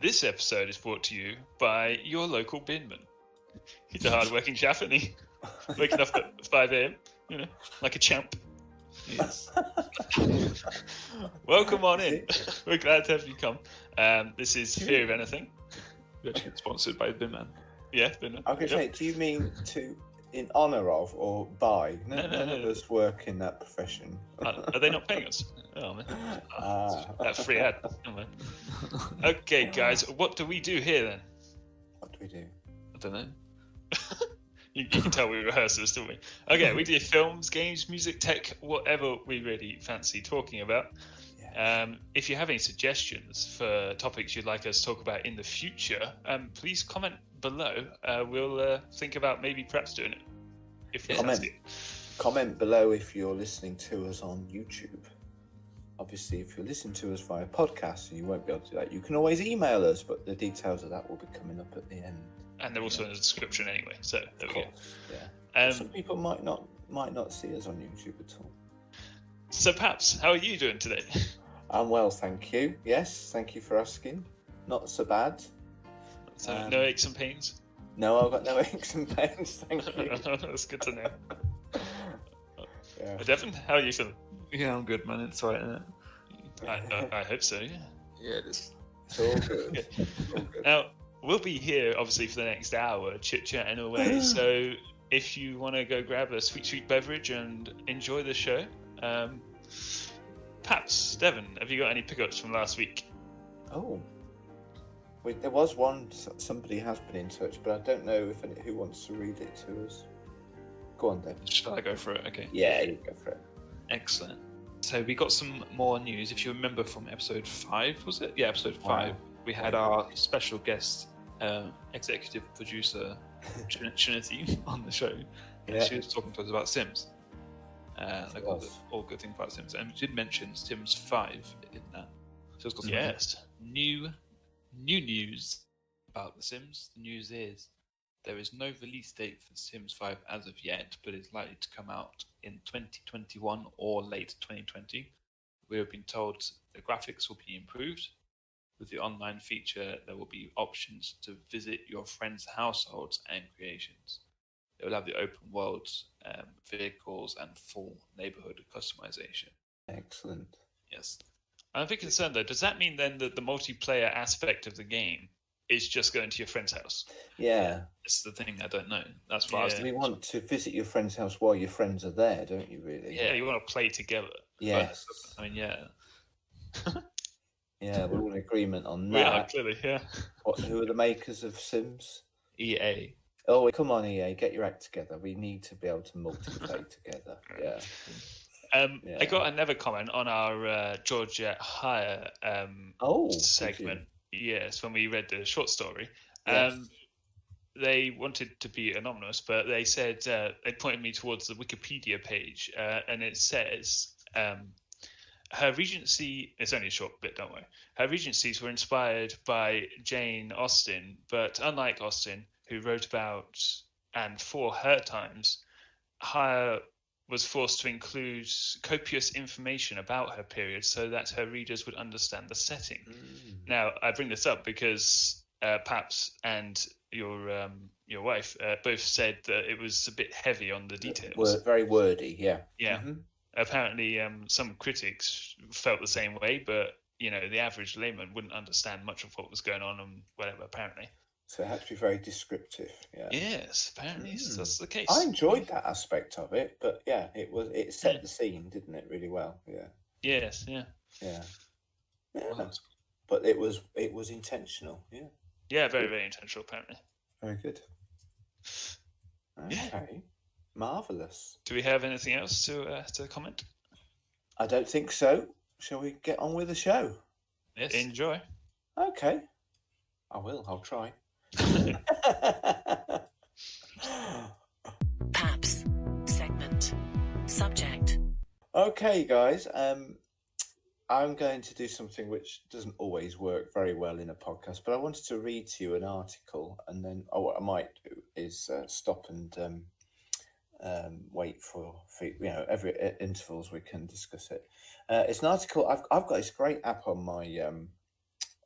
This episode is brought to you by your local binman. He's a hard-working chap, isn't he? Waking up at 5 a.m, like a champ. Yes. Welcome on in. We're glad to have you come. This is Fear of Anything. We're actually sponsored by Binman. Yeah, binman. I was going to say, do you mean in honour of or by? None of us work in that profession. Are they not paying us? Oh, man. That free ad. Oh, man. Okay, guys, what do we do here then? What do we do? I don't know. You can tell we rehearse this, don't we? Okay, we do films, games, music, tech, whatever we really fancy talking about. Yeah. If you have any suggestions for topics you'd like us to talk about in the future, please comment below. We'll think about maybe perhaps doing it. If we Comment below if you're listening to us on YouTube. Obviously, if you're listening to us via podcast, you won't be able to do that. You can always email us, but the details of that will be coming up at the end. And they're also in the description anyway, so there we go. Yeah. Some people might not see us on YouTube at all. So, Paps, how are you doing today? I'm well, thank you. Yes, thank you for asking. Not so bad. So, no aches and pains? No, I've got no aches and pains, thank you. That's good to know. Yeah. Devon, how are you feeling? Yeah, I'm good, man. It's alright, isn't it? I hope so, yeah. Yeah, it is. It's all good. All good. Now, we'll be here, obviously, for the next hour, chit-chatting away. So if you want to go grab a sweet beverage and enjoy the show, Paps, Devon, have you got any pickups from last week? Oh. There was one, somebody has been in touch, but I don't know who wants to read it to us. Go on, Devon. Shall I go for it? Okay. Yeah, you go for it. Excellent. So we got some more news. If you remember from episode 5, was it? Yeah, episode 5. We had our special guest, executive producer Trinity, on the show. And she was talking to us about Sims. All good things about Sims. And we did mention Sims 5 in that. So it's got some new news about the Sims. The news is there is no release date for Sims 5 as of yet, but it's likely to come out in 2021 or late 2020. We have been told the graphics will be improved. With the online feature, there will be options to visit your friends' households and creations. It will have the open world, vehicles, and full neighborhood customization. Excellent. Yes. I'm a bit concerned, though. Does that mean then that the multiplayer aspect of the game is just going to your friend's house? Yeah. It's the thing I don't know. That's what I was thinking. You want to visit your friend's house while your friends are there, don't you, really? Yeah, you want to play together. Yes. But, I mean, yeah. Yeah, we're all in agreement on that. We are, clearly, yeah. Who are the makers of Sims? EA. Oh, come on, EA, get your act together. We need to be able to multiplayer together. Yeah. I got another comment on our Georgia Hire segment. Yes, when we read the short story. Yes. They wanted to be anonymous, but they said they pointed me towards the Wikipedia page, and it says her Regency. It's only a short bit, don't worry. Her Regencies were inspired by Jane Austen, but unlike Austen, who wrote about and for her times, Hire was forced to include copious information about her period so that her readers would understand the setting. Now, I bring this up because Paps and your wife both said that it was a bit heavy on the details. Very wordy, yeah. Yeah. Mm-hmm. Apparently, some critics felt the same way, but the average layman wouldn't understand much of what was going on and whatever. Apparently. So it had to be very descriptive. Yeah. Yes, apparently that's the case. I enjoyed that aspect of it, but yeah, it set the scene, didn't it, really well? Yeah. Yes. Yeah. Yeah. Wow. But it was intentional. Yeah. Yeah, very, very intentional. Apparently. Very good. Okay. Marvelous. Do we have anything else to comment? I don't think so. Shall we get on with the show? Yes. Enjoy. Okay. I will. I'll try. Paps segment subject. Okay, guys. I'm going to do something which doesn't always work very well in a podcast, but I wanted to read to you an article, and then what I might do is stop and wait for every intervals we can discuss it. It's an article. I've got this great app on my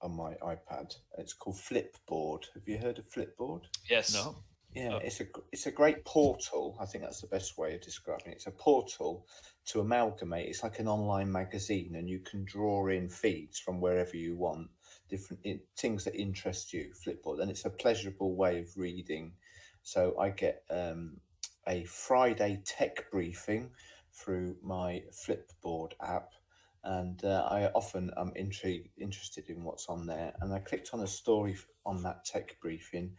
on my iPad. It's called Flipboard. Have you heard of Flipboard? Yes. No. Yeah, it's a great portal. I think that's the best way of describing it. It's a portal to amalgamate. It's like an online magazine, and you can draw in feeds from wherever you want, different things that interest you. Flipboard, and it's a pleasurable way of reading. So I get a Friday tech briefing through my Flipboard app, and I often am interested in what's on there. And I clicked on a story on that tech briefing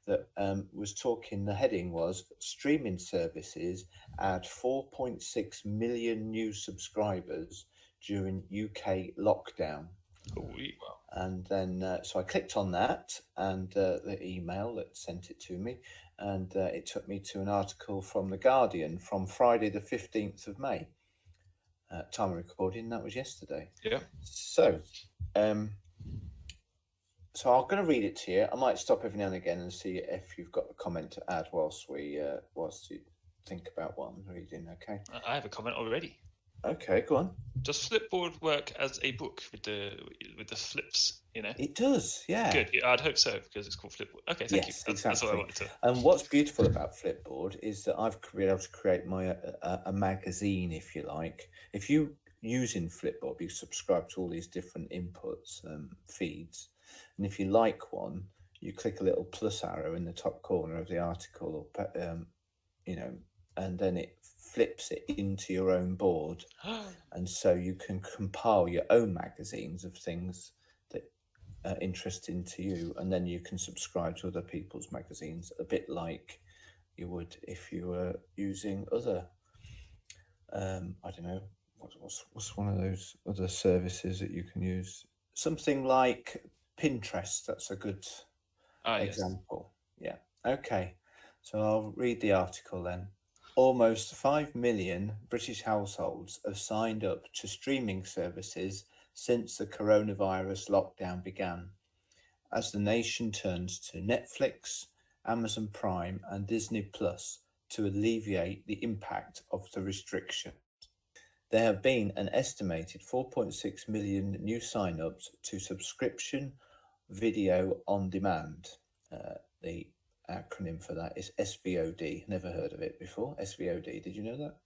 that was talking. The heading was streaming services add 4.6 million new subscribers during UK lockdown. Wow. And then so I clicked on that, and the email that sent it to me, and it took me to an article from The Guardian from Friday the 15th of May. Time of recording, that was yesterday. Yeah. So so I'm going to read it to you. I might stop every now and again and see if you've got a comment to add whilst you think about what I'm reading. Okay. I have a comment already. Okay, go on. Does Flipboard work as a book with the flips? It does. Yeah. Good. Yeah, I'd hope so because it's called Flipboard. Okay, thank you. That's what I wanted to. And what's beautiful about Flipboard is that I've been able to create my a magazine, if you like. If you using Flipboard, you subscribe to all these different inputs, feeds, and if you like one, you click a little plus arrow in the top corner of the article, and then it flips it into your own board, and so you can compile your own magazines of things that are interesting to you, and then you can subscribe to other people's magazines, a bit like you would if you were using other I don't know, what's one of those other services that you can use, something like Pinterest. That's a good example. Yes. Yeah. Okay, so I'll read the article then. Almost 5 million British households have signed up to streaming services since the coronavirus lockdown began, as the nation turns to Netflix, Amazon Prime and Disney Plus to alleviate the impact of the restrictions. There have been an estimated 4.6 million new sign-ups to subscription video on demand. The acronym for that is SVOD. Never heard of it before. SVOD. Did you know that?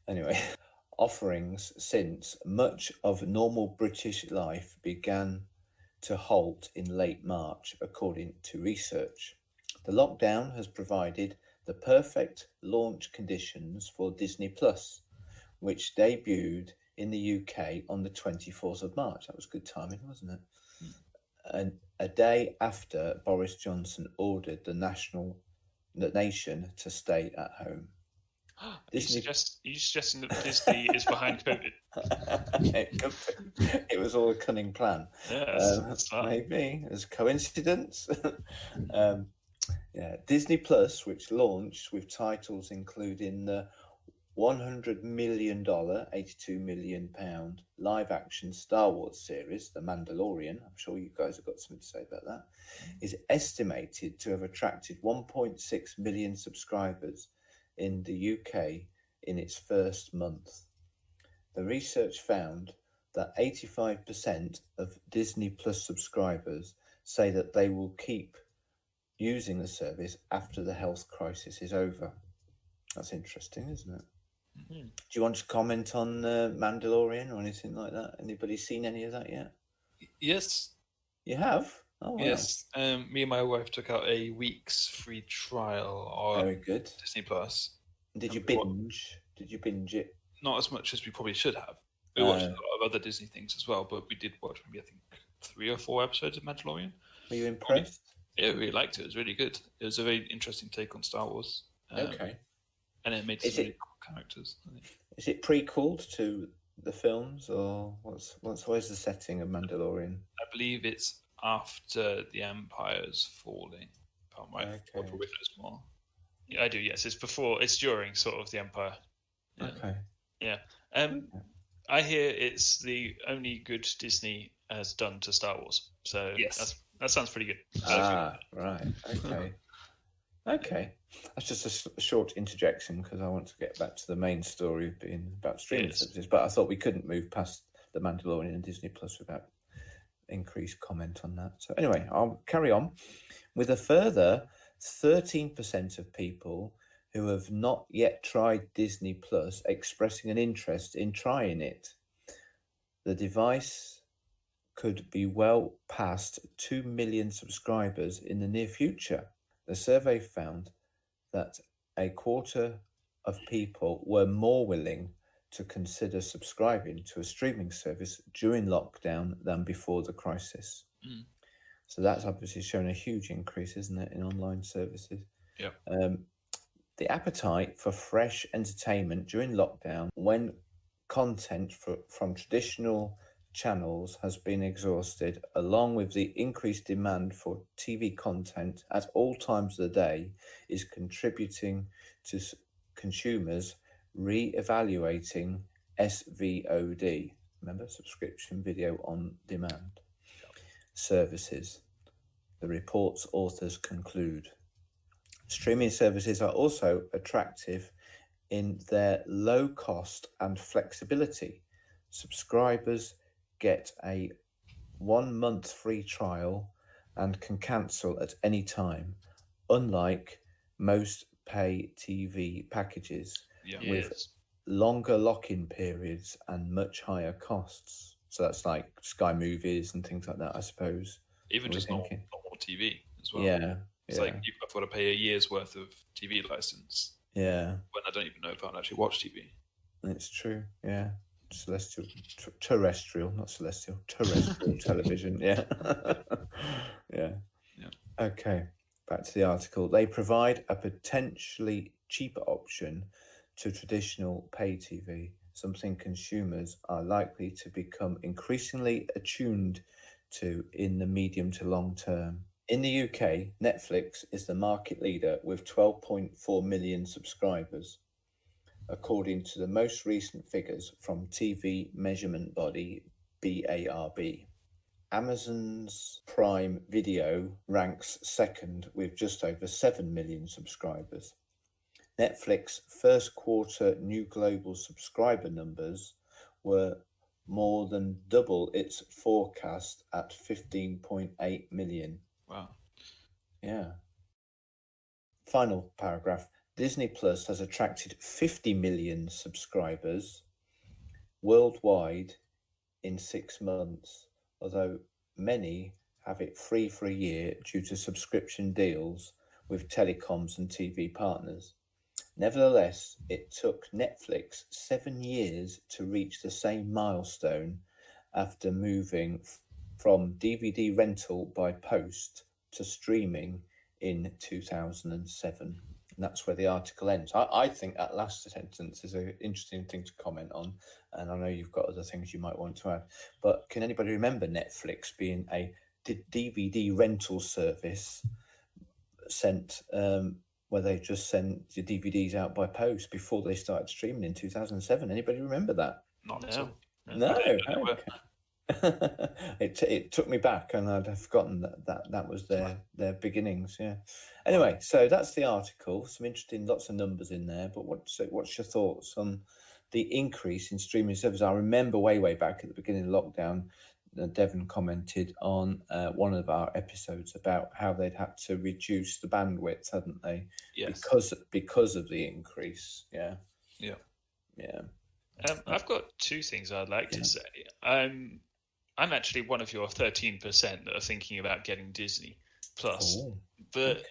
Anyway, offerings since much of normal British life began to halt in late March, according to research. The lockdown has provided the perfect launch conditions for Disney Plus, which debuted in the UK on the 24th of March. That was good timing, wasn't it? And a day after Boris Johnson ordered the nation to stay at home. You suggesting that Disney is behind COVID? It was all a cunning plan. Yes, maybe it's coincidence. Disney Plus, which launched with titles including the $100 million, £82 million live-action Star Wars series, The Mandalorian. I'm sure you guys have got something to say about that. Is estimated to have attracted 1.6 million subscribers in the UK in its first month. The research found that 85% of Disney Plus subscribers say that they will keep using the service after the health crisis is over. That's interesting, isn't it? Mm-hmm. Do you want to comment on Mandalorian or anything like that? Anybody seen any of that yet? Yes. You have? Oh, wow. Yes. Me and my wife took out a week's free trial on Very good. Disney Plus. Did you binge? Did you binge it? Not as much as we probably should have. We watched a lot of other Disney things as well, but we did watch maybe, I think, 3 or 4 episodes of Mandalorian. Were you impressed? Yeah, I really liked it. It was really good. It was a very interesting take on Star Wars. Okay. And it made some really cool characters, I think. Is it prequeled to the films, or where's the setting of Mandalorian? I believe it's after the Empire's falling. Probably knows more. Yeah, I do. Yes, it's during sort of the Empire. Yeah. Okay. Yeah. I hear it's the only good Disney has done to Star Wars. So yes, that sounds pretty good. Right. Okay. Okay. That's just a short interjection because I want to get back to the main story being about streaming services. But I thought we couldn't move past the Mandalorian and Disney Plus without increased comment on that. So anyway, I'll carry on with a further 13% of people who have not yet tried Disney Plus expressing an interest in trying it. The device could be well past 2 million subscribers in the near future. The survey found that a quarter of people were more willing to consider subscribing to a streaming service during lockdown than before the crisis. So that's obviously shown a huge increase, isn't it, in online services? Yeah. The appetite for fresh entertainment during lockdown, when content from traditional channels has been exhausted, along with the increased demand for TV content at all times of the day, is contributing to consumers re-evaluating SVOD, remember, subscription video on demand services. The report's authors conclude. Streaming services are also attractive in their low cost and flexibility. Subscribers get a 1 month free trial and can cancel at any time, unlike most pay TV packages with longer lock-in periods and much higher costs. So that's like Sky Movies and things like that, I suppose. Even just normal TV as well. Yeah. It's like I've got to pay a year's worth of TV license. Yeah. When I don't even know if I'll actually watch TV. It's true. Yeah. Terrestrial, not celestial. Terrestrial television. Yeah. Yeah. Okay. Back to the article. They provide a potentially cheaper option to traditional pay TV, something consumers are likely to become increasingly attuned to in the medium to long term. In the UK, Netflix is the market leader with 12.4 million subscribers, according to the most recent figures from TV measurement body BARB. Amazon's Prime Video ranks second with just over 7 million subscribers. Netflix's first quarter new global subscriber numbers were more than double its forecast at 15.8 million. Wow. Yeah. Final paragraph. Disney Plus has attracted 50 million subscribers worldwide in 6 months, although many have it free for a year due to subscription deals with telecoms and TV partners. Nevertheless, it took Netflix 7 years to reach the same milestone after moving from DVD rental by post to streaming in 2007. And that's where the article ends. I think that last sentence is an interesting thing to comment on, and I know you've got other things you might want to add. But can anybody remember Netflix being a DVD rental service sent where they just sent your DVDs out by post before they started streaming in 2007? Anybody remember that? Not at all. No. Okay. It took me back, and I'd have forgotten that was their beginnings. Yeah. Anyway, so that's the article. Some interesting, lots of numbers in there. But what's your thoughts on the increase in streaming services? I remember way back at the beginning of lockdown, Devon commented on one of our episodes about how they'd had to reduce the bandwidth, hadn't they? Yes. Because of the increase. Yeah. I've got two things I'd like to say. I'm actually one of your 13% that are thinking about getting Disney Plus, but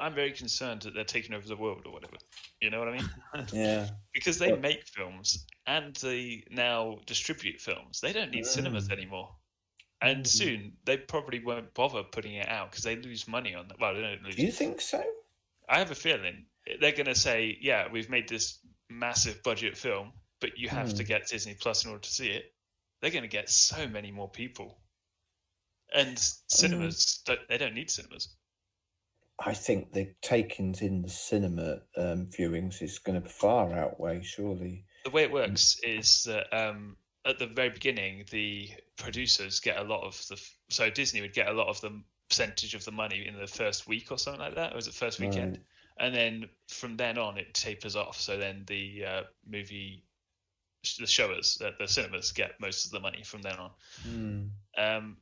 I'm very concerned that they're taking over the world or whatever. You know what I mean? Yeah. Because they make films and they now distribute films. They don't need cinemas anymore. And soon they probably won't bother putting it out because they lose money on that. Well, they don't lose. Do you think so? I have a feeling they're going to say, yeah, we've made this massive budget film, but you have to get Disney Plus in order to see it. They're going to get so many more people. And cinemas, they don't need cinemas. I think the takings in the cinema viewings is going to far outweigh, surely. The way it works is that at the very beginning, the producers get a lot of so Disney would get a lot of the percentage of the money in the first week or something like that, or was it first weekend? Right. And then from then on, it tapers off. So then the the showers, the cinemas get most of the money from then on.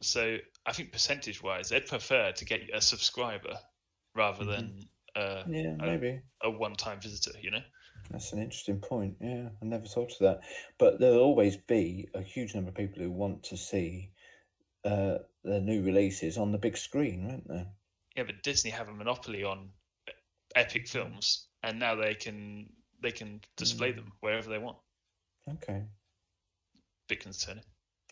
So I think percentage-wise, they'd prefer to get a subscriber rather than Yeah, maybe. a one-time visitor. That's an interesting point. Yeah, I never thought of that. But there'll always be a huge number of people who want to see the new releases on the big screen, won't there? Yeah, but Disney have a monopoly on epic films, and now they can display them wherever they want. Okay. Bit concerning.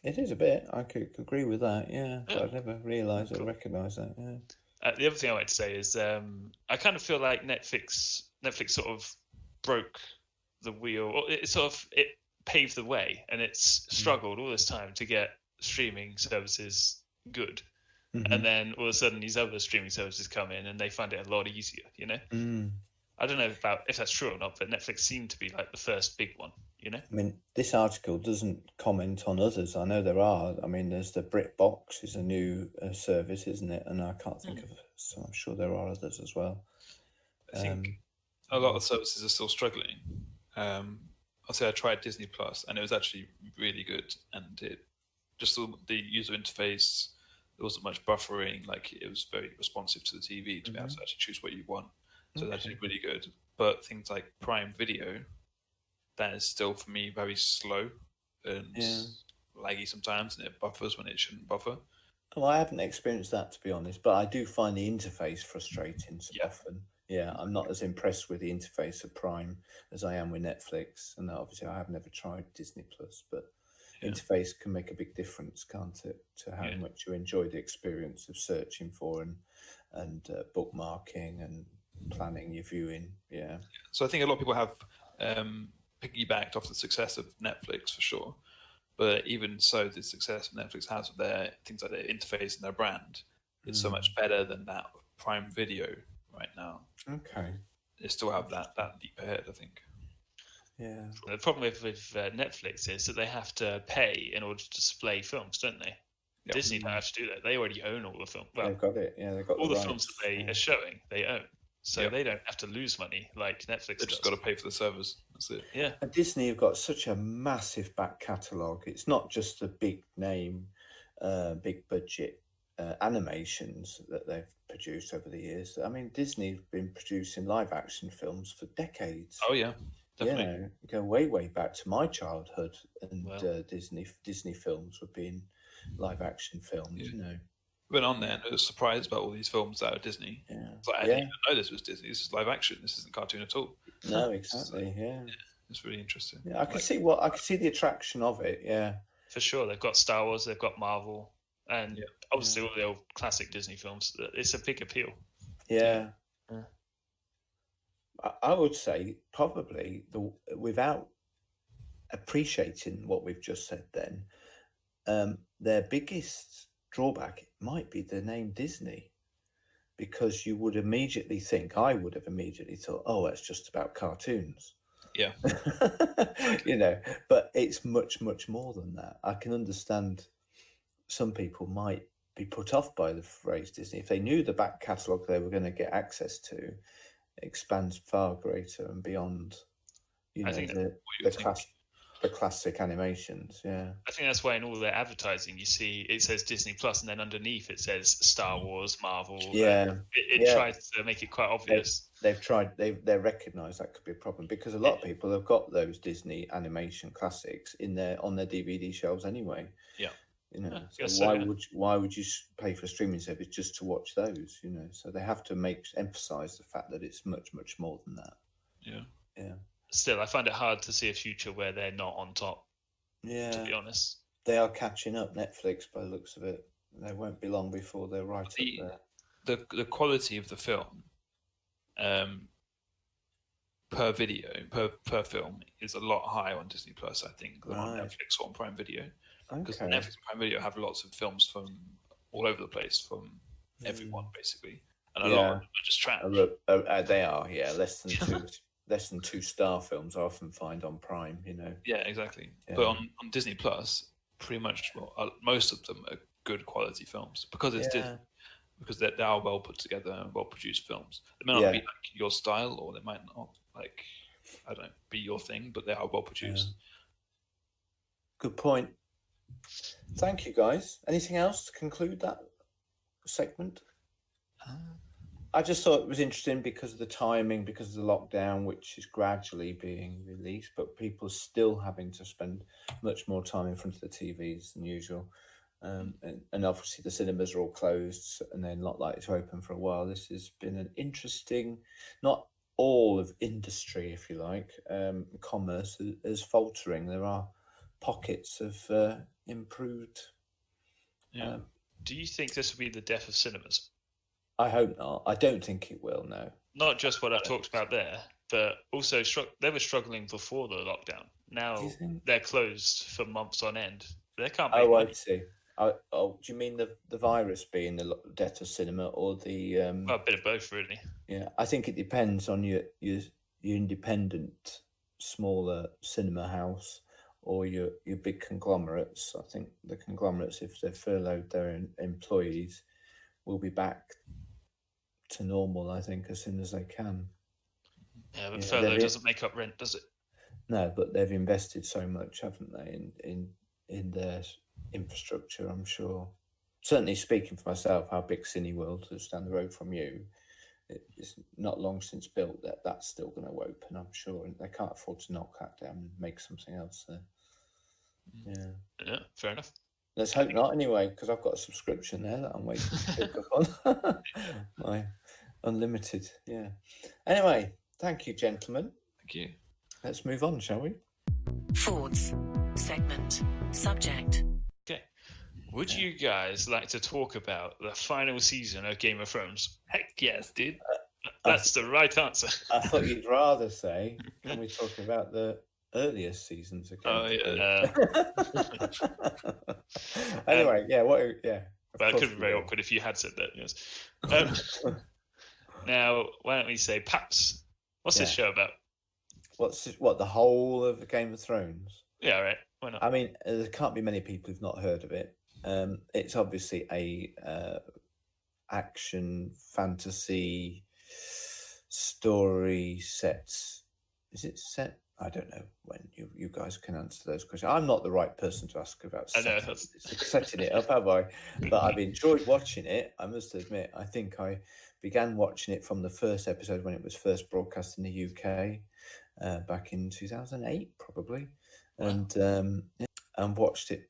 It is a bit. I could agree with that, yeah. But Yeah. I'd never realised or recognised that, yeah. The other thing I wanted to say is I kind of feel like Netflix sort of broke the wheel, or it paved the way, and it's struggled all this time to get streaming services good. And then all of a sudden these other streaming services come in and they find it a lot easier, I don't know if that's true or not, but Netflix seemed to be like the first big one, I mean, this article doesn't comment on others. I know there are. I mean, there's the BritBox is a new service, isn't it? And I can't think of, so I'm sure there are others as well. I think a lot of services are still struggling. I'll say I tried Disney Plus, and it was actually really good. And it just the user interface, there wasn't much buffering. Like, it was very responsive to the TV to be able to actually choose what you want. So it's actually really good. But things like Prime Video, that is still for me very slow and laggy sometimes, and it buffers when it shouldn't buffer. Well, I haven't experienced that, to be honest, but I do find the interface frustrating often. Yeah, I'm not as impressed with the interface of Prime as I am with Netflix. And obviously, I have never tried Disney Plus, but interface can make a big difference, can't it, to how much you enjoy the experience of searching for and bookmarking and planning your viewing. Yeah. So I think a lot of people have piggybacked off the success of Netflix for sure. But even so, the success Netflix has with their things like their interface and their brand is so much better than that of Prime Video right now. Okay. They still have that deep ahead, I think. Yeah. The problem with Netflix is that they have to pay in order to display films, don't they? Yep. Disney don't have to do that. They already own all the films. Well, they've got it. Yeah, they've got all the films that they are showing. They own, so they don't have to lose money like Netflix. They've just got to pay for the servers. That's it. Yeah. And Disney have got such a massive back catalogue. It's not just the big name, big budget animations that they've produced over the years. I mean, Disney's been producing live action films for decades. Oh yeah, definitely. You know, go way back to my childhood, and Disney films were being live action films. Yeah. You know, went on there and I was surprised about all these films that are Disney. Yeah, it's like, I didn't even know this was Disney. This is live action. This isn't cartoon at all. No, exactly. Yeah, it's really interesting. Yeah, I can see the attraction of it. Yeah, for sure. They've got Star Wars. They've got Marvel. And obviously all the old classic Disney films. It's a big appeal. Yeah. I would say probably without appreciating what we've just said then, their biggest drawback might be the name Disney, because you would immediately think, I would have immediately thought, oh, it's just about cartoons. Yeah. You know, but it's much more than that. I can understand some people might be put off by the phrase Disney if they knew the back catalogue they were going to get access to expands far greater and beyond, you know, the classic animations. Yeah, I think that's why in all their advertising you see it says Disney Plus, and then underneath it says Star Wars, Marvel. Yeah, it tries to make it quite obvious. They've tried. They recognise that could be a problem, because a lot of people have got those Disney animation classics on their DVD shelves anyway. Yeah. You know, so why would you pay for a streaming service just to watch those? You know, so they have to emphasize the fact that it's much more than that. Yeah. Still, I find it hard to see a future where they're not on top. Yeah, to be honest, they are catching up. Netflix, by the looks of it, they won't be long before they're right up there. The quality of the film, per video per film is a lot higher on Disney Plus, I think, than on Netflix or on Prime Video. Because Netflix and Prime Video have lots of films from all over the place, from everyone basically, and a lot of them are just trash. They are, less than 2-star films I often find on Prime. You know. Yeah, exactly. Yeah. But on Disney Plus, pretty much most of them are good quality films, because it's Disney. Because they are well put together and well produced films. They may not be like your style, or they might not be your thing, but they are well produced. Good point. Thank you, guys. Anything else to conclude that segment? I just thought it was interesting because of the timing, because of the lockdown, which is gradually being released, but people still having to spend much more time in front of the TVs than usual. And obviously the cinemas are all closed and they're not likely to open for a while. This has been an interesting, not all of industry, if you like, commerce is faltering. There are pockets of improved. Do you think this will be the death of cinemas? I hope not. I don't think it will, no. Not just what I've talked about there, but also they were struggling before the lockdown. Now they're closed for months on end. They can't make money. I see. Do you mean the virus being the death of cinema or the? Well, a bit of both, really. Yeah, I think it depends on your independent, smaller cinema house or your big conglomerates. I think the conglomerates, if they've furloughed their employees, will be back to normal, I think, as soon as they can. Yeah, but furlough doesn't make up rent, does it? No, but they've invested so much, haven't they, in their infrastructure, I'm sure. Certainly speaking for myself, how big Cineworld is down the road from you, it's not long since built, that's still going to open, I'm sure. And they can't afford to knock that down and make something else there. Yeah, fair enough. Let's hope not, anyway, because I've got a subscription there that I'm waiting to pick up on. My unlimited, yeah. Anyway, thank you, gentlemen. Thank you. Let's move on, shall we? Forwards. Segment. Subject. Okay. Would you guys like to talk about the final season of Game of Thrones? Heck yes, dude. That's the right answer. I thought you'd rather say, can we talk about the earliest seasons again? Oh, yeah. Anyway, yeah. Well, it could be very awkward if you had said that, yes. Now, why don't we say, Paps, what's this show about? What, the whole of the Game of Thrones? Yeah, right. Why not? I mean, there can't be many people who've not heard of it. It's obviously a action fantasy story set. Is it set? I don't know when you guys can answer those questions. I'm not the right person to ask about setting it up, have I? But I've enjoyed watching it. I must admit, I think I began watching it from the first episode when it was first broadcast in the UK back in 2008, probably. And watched it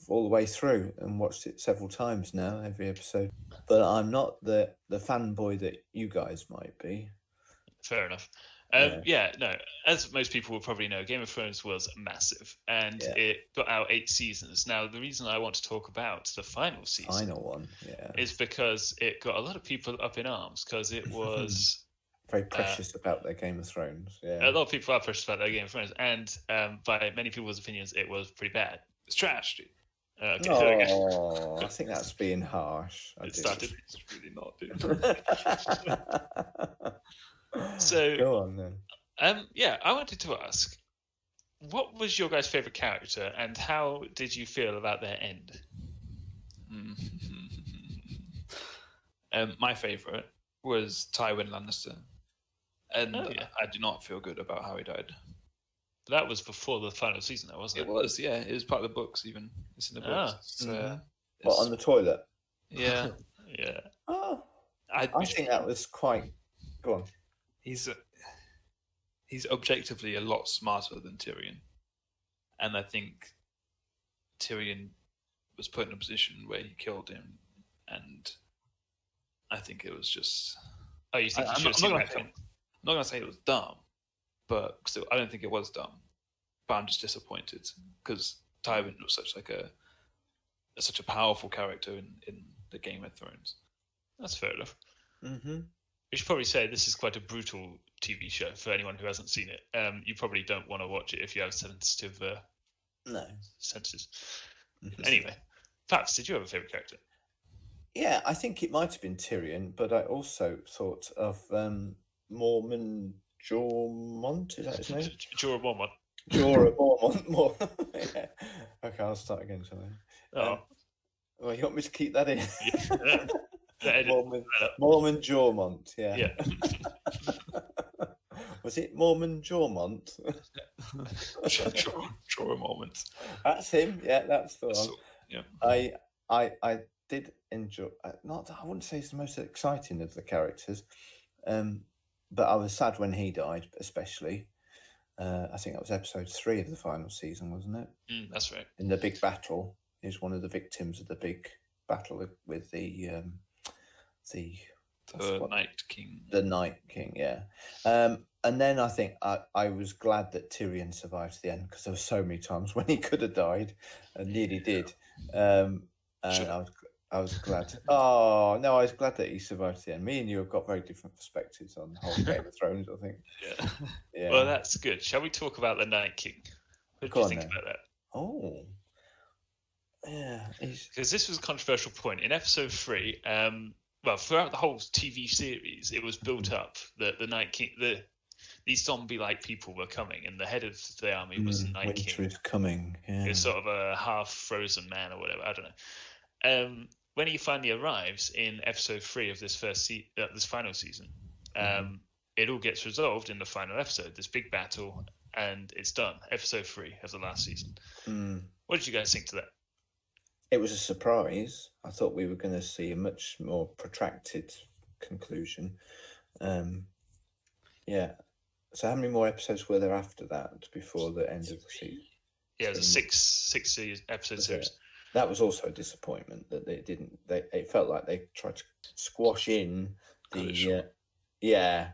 all the way through and watched it several times now, every episode. But I'm not the fanboy that you guys might be. Fair enough. No, as most people will probably know, Game of Thrones was massive, and it got out 8 seasons. Now, the reason I want to talk about the final season is because it got a lot of people up in arms, because it was... very precious about their Game of Thrones. Yeah, a lot of people are precious about their Game of Thrones, and by many people's opinions, it was pretty bad. It's trash, dude. Okay, I think that's being harsh. It's really not, dude. So go on then. I wanted to ask, what was your guys' favorite character, and how did you feel about their end? My favorite was Tywin Lannister, and I do not feel good about how he died. That was before the final season, though, wasn't it? It was, yeah. It was part of the books, even. It's in the books. What, on the toilet? Yeah. Yeah. Oh, I think that was quite... Go on. He's objectively a lot smarter than Tyrion, and I think Tyrion was put in a position where he killed him, and I think it was just... Oh, you think I'm not going to say it was dumb, but still, I don't think it was dumb. But I'm just disappointed because Tywin was such a powerful character in the Game of Thrones. That's fair enough. Mm-hmm. We should probably say this is quite a brutal TV show for anyone who hasn't seen it. You probably don't want to watch it if you have sensitive senses. Anyway, Paps, did you have a favourite character? Yeah, I think it might have been Tyrion, but I also thought of Mormon Jormont. Is that his name? Jorah Mormont. Jorah Mormont. Yeah. Okay, I'll start again. Well, you want me to keep that in? Yeah. Mormon Jormont, yeah. Was it Mormon Jawmont? Draw a moment. That's him. Yeah, that's the one. Yeah. I did enjoy. Not, I wouldn't say it's the most exciting of the characters, but I was sad when he died, especially. I think that was episode 3 of the final season, wasn't it? That's right. In the big battle, he's one of the victims of the big battle with the Night King. The Night King, yeah. And then I think I was glad that Tyrion survived to the end, because there were so many times when he could have died and nearly did. And I was glad. Oh no, I was glad that he survived to the end. Me and you have got very different perspectives on the whole Game of Thrones, I think. Yeah. Well, that's good. Shall we talk about the Night King? What do you think about that? Oh, yeah. Because this was a controversial point in episode 3. Well, throughout the whole TV series, it was built up that the Night King, these zombie-like people were coming, and the head of the army was the Night King. Winter is coming. Yeah. He was sort of a half-frozen man or whatever. I don't know. When he finally arrives in episode 3 of this this final season, it all gets resolved in the final episode. This big battle, and it's done. Episode 3 of the last season. What did you guys think to that? It was a surprise. I thought we were going to see a much more protracted conclusion. Yeah. So how many more episodes were there after that, before the end of the season? Yeah, it was a six episode series. That was also a disappointment that they didn't. It felt like they tried to squash in the. Yeah.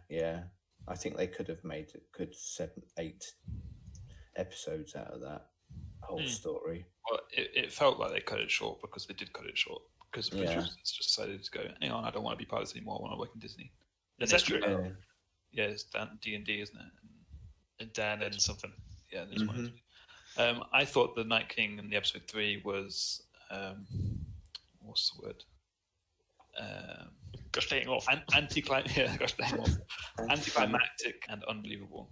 I think they could have made a good 7-8 episodes out of that whole story. Well, it felt like they cut it short, because they did cut it short, because the producers just decided to go, hang on, I don't want to be part of this anymore, I want to work in Disney. Is that true? Yeah, it's D&D, isn't it? And Dan and something. Yeah, there's one. I thought the Night King in the episode 3 was what's the word? Gosh dang off. Anticlimactic and unbelievable.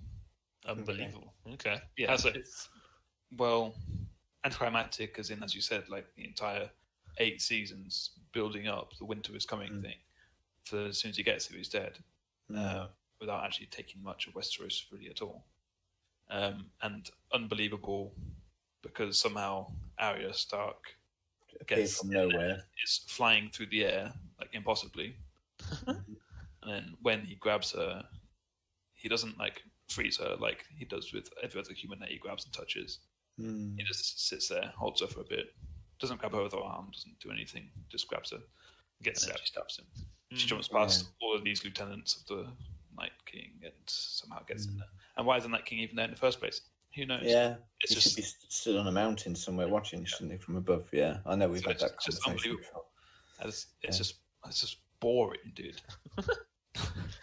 Unbelievable. Okay. Yeah. How's it? Well, anticlimactic, as in, as you said, like the entire 8 seasons building up the winter is coming thing. So as soon as he gets here, he's dead. Without actually taking much of Westeros really at all. And unbelievable, because somehow Arya Stark gets from nowhere, is flying through the air like impossibly, and then when he grabs her, he doesn't like freeze her like he does with every other human that he grabs and touches. He just sits there, holds her for a bit, doesn't grab her with her arm, doesn't do anything, just grabs her, gets stabbed. She stabs him. She jumps past all of these lieutenants of the Night King and somehow gets in there. And why is the Night King even there in the first place? Who knows? Yeah, it's just should be stood on a mountain somewhere watching, shouldn't he, from above? Yeah, I know we've had that conversation before. It's just boring, dude.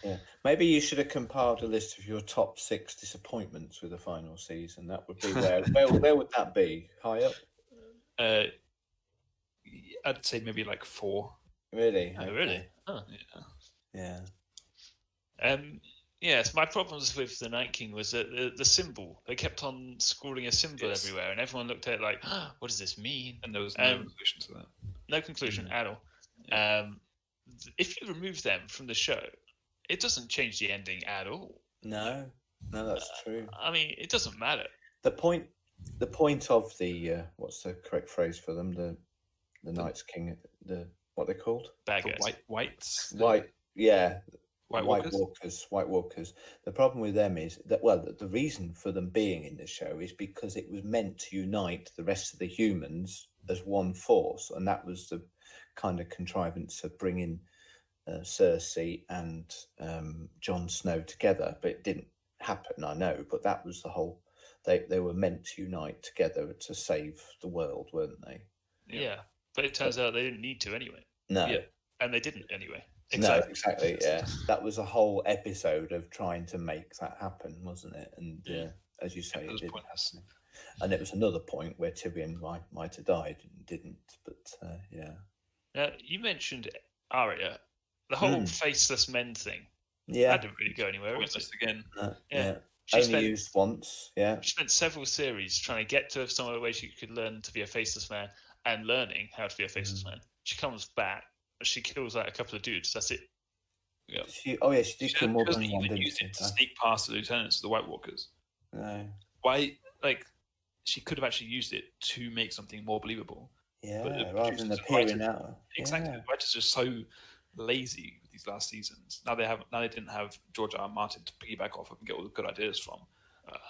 Yeah, maybe you should have compiled a list of your top 6 disappointments with the final season. That would be where would that be? High up? I'd say maybe like 4. Really? Oh, really? Oh. Yeah. Yes, my problems with the Night King was that the symbol, they kept on scrawling a symbol everywhere, and everyone looked at it like, what does this mean? And there was no conclusion to that. No conclusion at all. Yeah. If you remove them from the show, it doesn't change the ending at all. No, that's true. I mean, it doesn't matter. The point of the what's the correct phrase for them? The Night's King, what they're called? Bad guys. Whites. White, yeah. White Walkers. The problem with them is that, the reason for them being in the show is because it was meant to unite the rest of the humans as one force, and that was the kind of contrivance of bringing Cersei and Jon Snow together. But it didn't happen, I know. But that was the whole. They were meant to unite together to save the world, weren't they? Yeah, but it turns out they didn't need to anyway. No, and they didn't anyway. Exactly. No, exactly. Yeah, that was a whole episode of trying to make that happen, wasn't it? And as you say, it didn't happen. And it was another point where Tyrion might have died and didn't. But yeah. Now you mentioned Arya, the whole faceless men thing. Yeah, that didn't really go anywhere. Was it? Again. Yeah. Only used once. Yeah. She spent several series trying to get to somewhere where she could learn to be a faceless man and learning how to be a faceless man. She comes back. She kills like a couple of dudes. That's it. Yeah. She did kill more than doesn't one, even didn't use she? it to sneak past the lieutenants, the White Walkers. No. Why? Like, she could have actually used it to make something more believable. Yeah, rather than appearing out. Exactly. Yeah. The writers are just so lazy with these last seasons. Now they didn't have George R. R. Martin to piggyback off of and get all the good ideas from.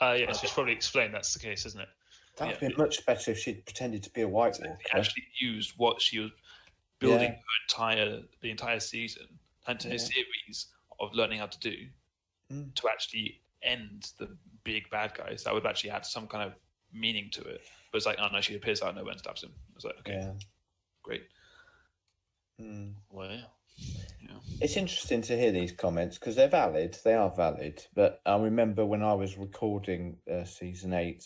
Yeah, so she's probably explained that's the case, isn't it? That would have been much better if she'd pretended to be a White Walker. They actually used what she was building the entire season, entire series of learning how to do to actually end the big bad guys. That would actually add some kind of meaning to it. But it's like, oh no, she appears out of nowhere and stabs him. It's like, okay, great. Wow. Yeah. It's interesting to hear these comments because they're valid. They are valid. But I remember when I was recording season 8,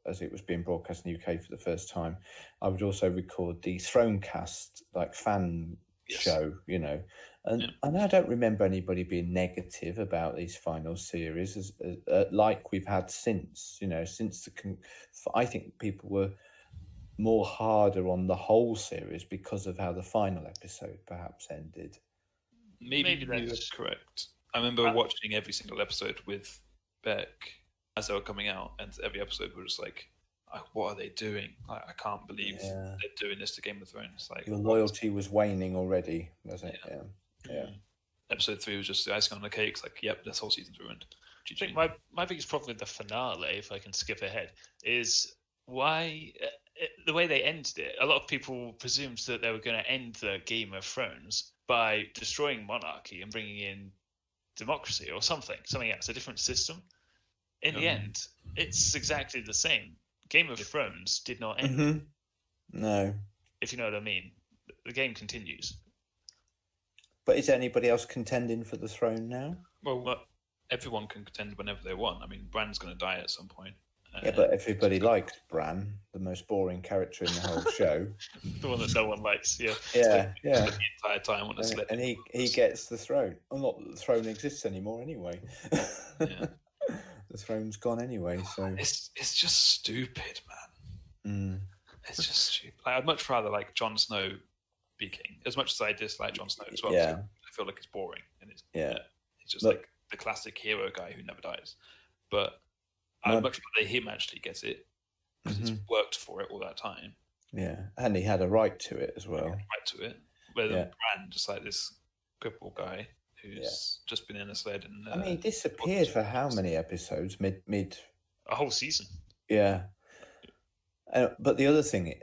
as it was being broadcast in the UK for the first time, I would also record the Thronecast, like fan show, you know. And I don't remember anybody being negative about these final series, like we've had since, you know, since I think people were more harder on the whole series because of how the final episode perhaps ended. Maybe that's correct. I remember watching every single episode with Beck as they were coming out, and every episode was just like, what are they doing? I can't believe they're doing this to Game of Thrones. Like, your loyalty was waning already, was it? Yeah. Episode 3 was just the icing on the cake. It's like, yep, this whole season's ruined. I think my biggest problem with the finale, if I can skip ahead, is why the way they ended it. A lot of people presumed that they were going to end the Game of Thrones by destroying monarchy and bringing in democracy or something else, a different system. In the end, it's exactly the same. Game of Thrones did not end. No. If you know what I mean. The game continues. But is anybody else contending for the throne now? Well, everyone can contend whenever they want. I mean, Bran's going to die at some point. Yeah, but everybody liked Bran, the most boring character in the whole show. The one that no one likes, Yeah. The entire time on a slip. And he gets the throne. Well, not that the throne exists anymore anyway. Yeah. The throne's gone anyway, so... It's just stupid, man. It's just stupid. Like, I'd much rather like Jon Snow be king, as much as I dislike Jon Snow as well. Yeah. I feel like it's boring, and it's he's just Look, like the classic hero guy who never dies. But I'd much rather him actually get it because he's worked for it all that time. Yeah, and he had a right to it as well. Right to it. Rather than Bran, just like this crippled guy who's just been in a sled and. I mean, he disappeared for how many episodes? Mid. A whole season. Yeah. But the other thing,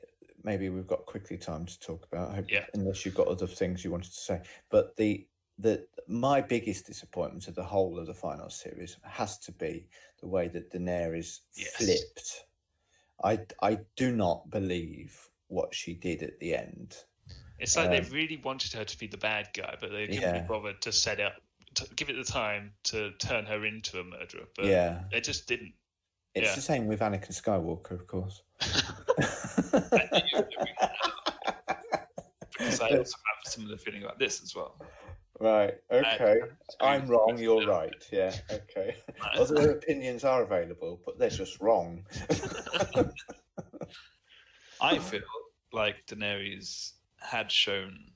maybe we've got quickly time to talk about, unless you've got other things you wanted to say. But my biggest disappointment of the whole of the final series has to be the way that Daenerys flipped. I do not believe what she did at the end. It's like they really wanted her to be the bad guy, but they couldn't be bothered to set up, to give it the time to turn her into a murderer. But they just didn't. It's the same with Anakin Skywalker, of course. Because I also have a similar feeling about this as well. Right, okay. I'm wrong, you're right. Yeah, okay. Other opinions are available, but they're just wrong. I feel like Daenerys had shown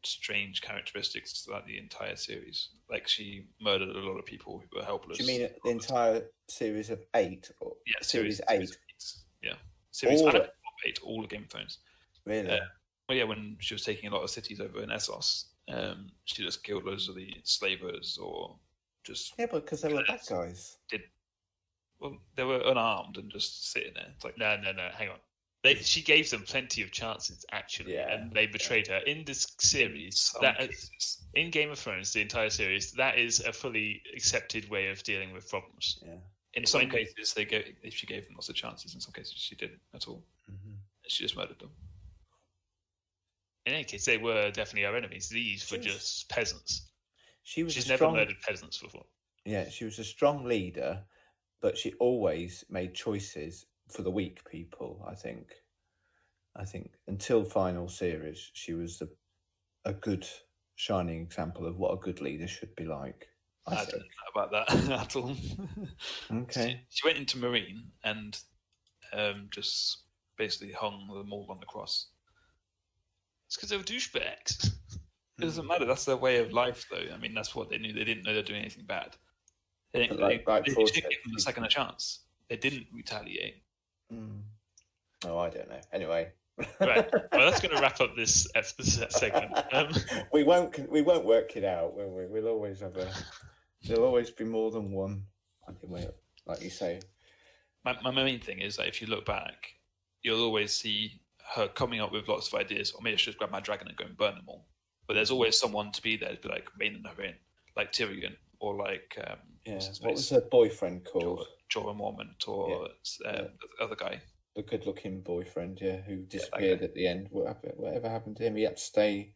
strange characteristics throughout the entire series. Like, she murdered a lot of people who were helpless. Do you mean the entire series of 8? Or series 8? Yeah. Series 8, all of Game of Thrones. Really? Well, yeah, when she was taking a lot of cities over in Essos, she just killed loads of the slavers or just... Yeah, but because they were bad guys. Well, they were unarmed and just sitting there. It's like, no, hang on. She gave them plenty of chances, actually, and they betrayed her. In this series, in Game of Thrones, the entire series, that is a fully accepted way of dealing with problems. Yeah. In some cases, if she gave them lots of chances, in some cases she didn't at all. She just murdered them. In any case, they were definitely our enemies. These were just peasants. She's never murdered peasants before. Yeah, she was a strong leader, but she always made choices for the weak people. I think until final series, she was a good shining example of what a good leader should be like. I don't know about that at all. Okay. She went into Marine and just basically hung them all on the cross. It's because they were douchebags. It doesn't matter. That's their way of life, though. I mean, that's what they knew. They didn't know they're doing anything bad. They didn't, Like they Ford didn't said, give them a second a chance. They didn't retaliate. Oh, I don't know. Anyway, Right. Well, that's going to wrap up this segment. we won't work it out, will we? We'll always have there'll always be more than one. Anyway, like you say. My main thing is that if you look back, you'll always see her coming up with lots of ideas. Or maybe I should grab my dragon and go and burn them all. But there's always someone to be there to be like reining her in, like Tyrion or like what was her boyfriend called? Jorah Mormont or the other guy. The good-looking boyfriend, who disappeared at the end. Whatever happened to him? He had to stay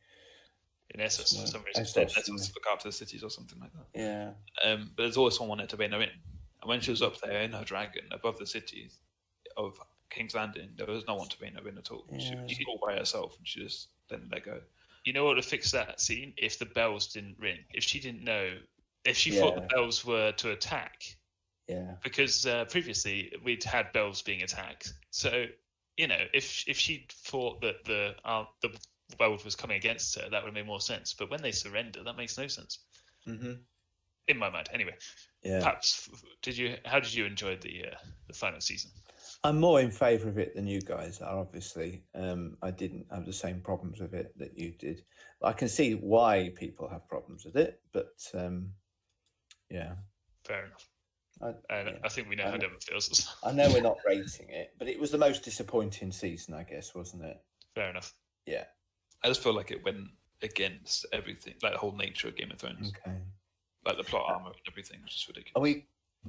in Essos for some reason. Essos to look after the cities or something like that. Yeah. But there's always someone there to rein her in. And when she was up there in her dragon above the cities of King's Landing, there was no one to rein her in at all. Yeah. She was all by herself, and she just didn't let go. You know what would fix that scene? If the bells didn't ring. If she didn't know. If she thought the bells were to attack. Yeah. Because previously we'd had bells being attacked. So, if she thought that the world was coming against her, that would make more sense. But when they surrender, that makes no sense. Mm-hmm. In my mind, anyway. Yeah. Perhaps, how did you enjoy the final season? I'm more in favour of it than you guys are, obviously. I didn't have the same problems with it that you did. I can see why people have problems with it, but yeah. Fair enough. I think we know how Devon feels. I know we're not rating it, but it was the most disappointing season, I guess, wasn't it? Fair enough. Yeah. I just feel like it went against everything, like the whole nature of Game of Thrones. Okay. Like the plot armor and everything was just ridiculous. Are we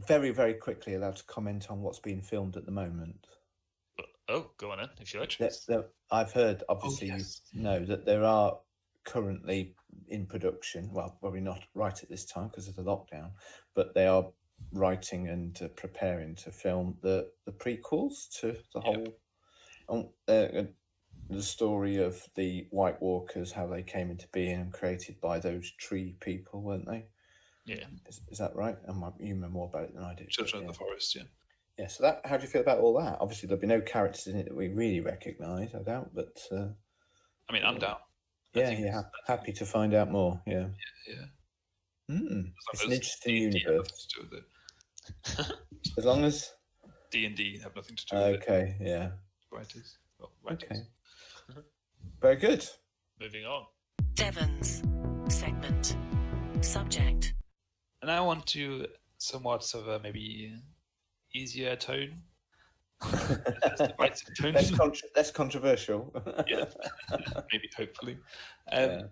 very, very quickly allowed to comment on what's being filmed at the moment? Oh, go on then, if you like. I've heard, obviously, you know, that there are currently in production, well, probably not right at this time because of the lockdown, but they are writing and preparing to film the prequels to the whole the story of the White Walkers, how they came into being and created by those tree people, weren't they? Yeah. Is that right? You know more about it than I do. Children of the Forest, yeah. Yeah, so how do you feel about all that? Obviously, there'll be no characters in it that we really recognise, I doubt, but... I mean, I'm down. Happy to find out more, yeah. Yeah. It's an interesting universe. As long as... D&D have nothing to do with it. Okay, yeah. Writers. Okay. Very good. Moving on. Devon's segment. Subject. And I want to somewhat of a maybe easier tone. Less controversial. Yeah, maybe, hopefully. I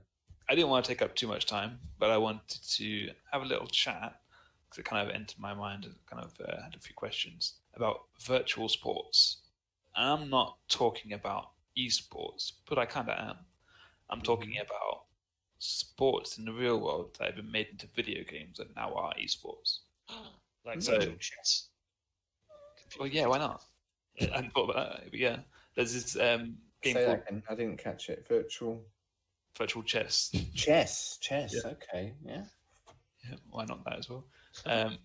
didn't want to take up too much time, but I wanted to have a little chat because it kind of entered my mind and kind of had a few questions about virtual sports. And I'm not talking about esports, but I kind of am. I'm talking about sports in the real world that have been made into video games that now are esports. Like virtual chess. Well, yeah, why not? I hadn't thought about that, but yeah. There's this game called... I didn't catch it. Virtual chess. Chess, Yeah. okay, yeah. Yeah, why not that as well? But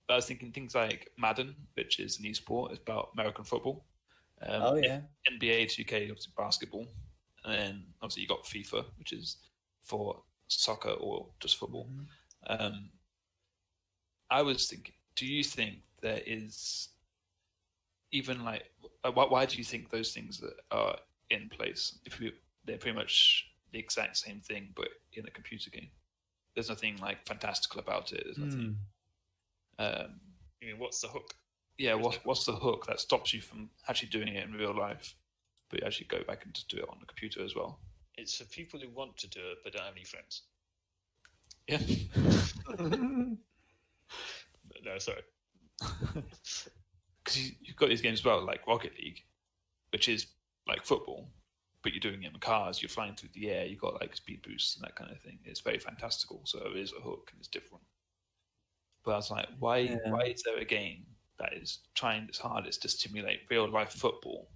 I was thinking things like Madden, which is an esport, it's about American football. NBA 2K, obviously basketball. And then obviously you got FIFA, which is for soccer or just football. I was thinking, do you think there is even like why do you think those things that are in place, if they're pretty much the exact same thing but in a computer game? There's nothing like fantastical about it. There's nothing. You mean, what's the hook? Yeah, what's the hook that stops you from actually doing it in real life, but you actually go back and just do it on the computer as well? It's for people who want to do it but don't have any friends. Yeah. No, sorry. Because you've got these games as well, like Rocket League, which is like football, but you're doing it in cars, you're flying through the air, you've got like speed boosts and that kind of thing. It's very fantastical, so it is a hook and it's different. But I was like, why is there a game that is trying its hardest to stimulate real life football?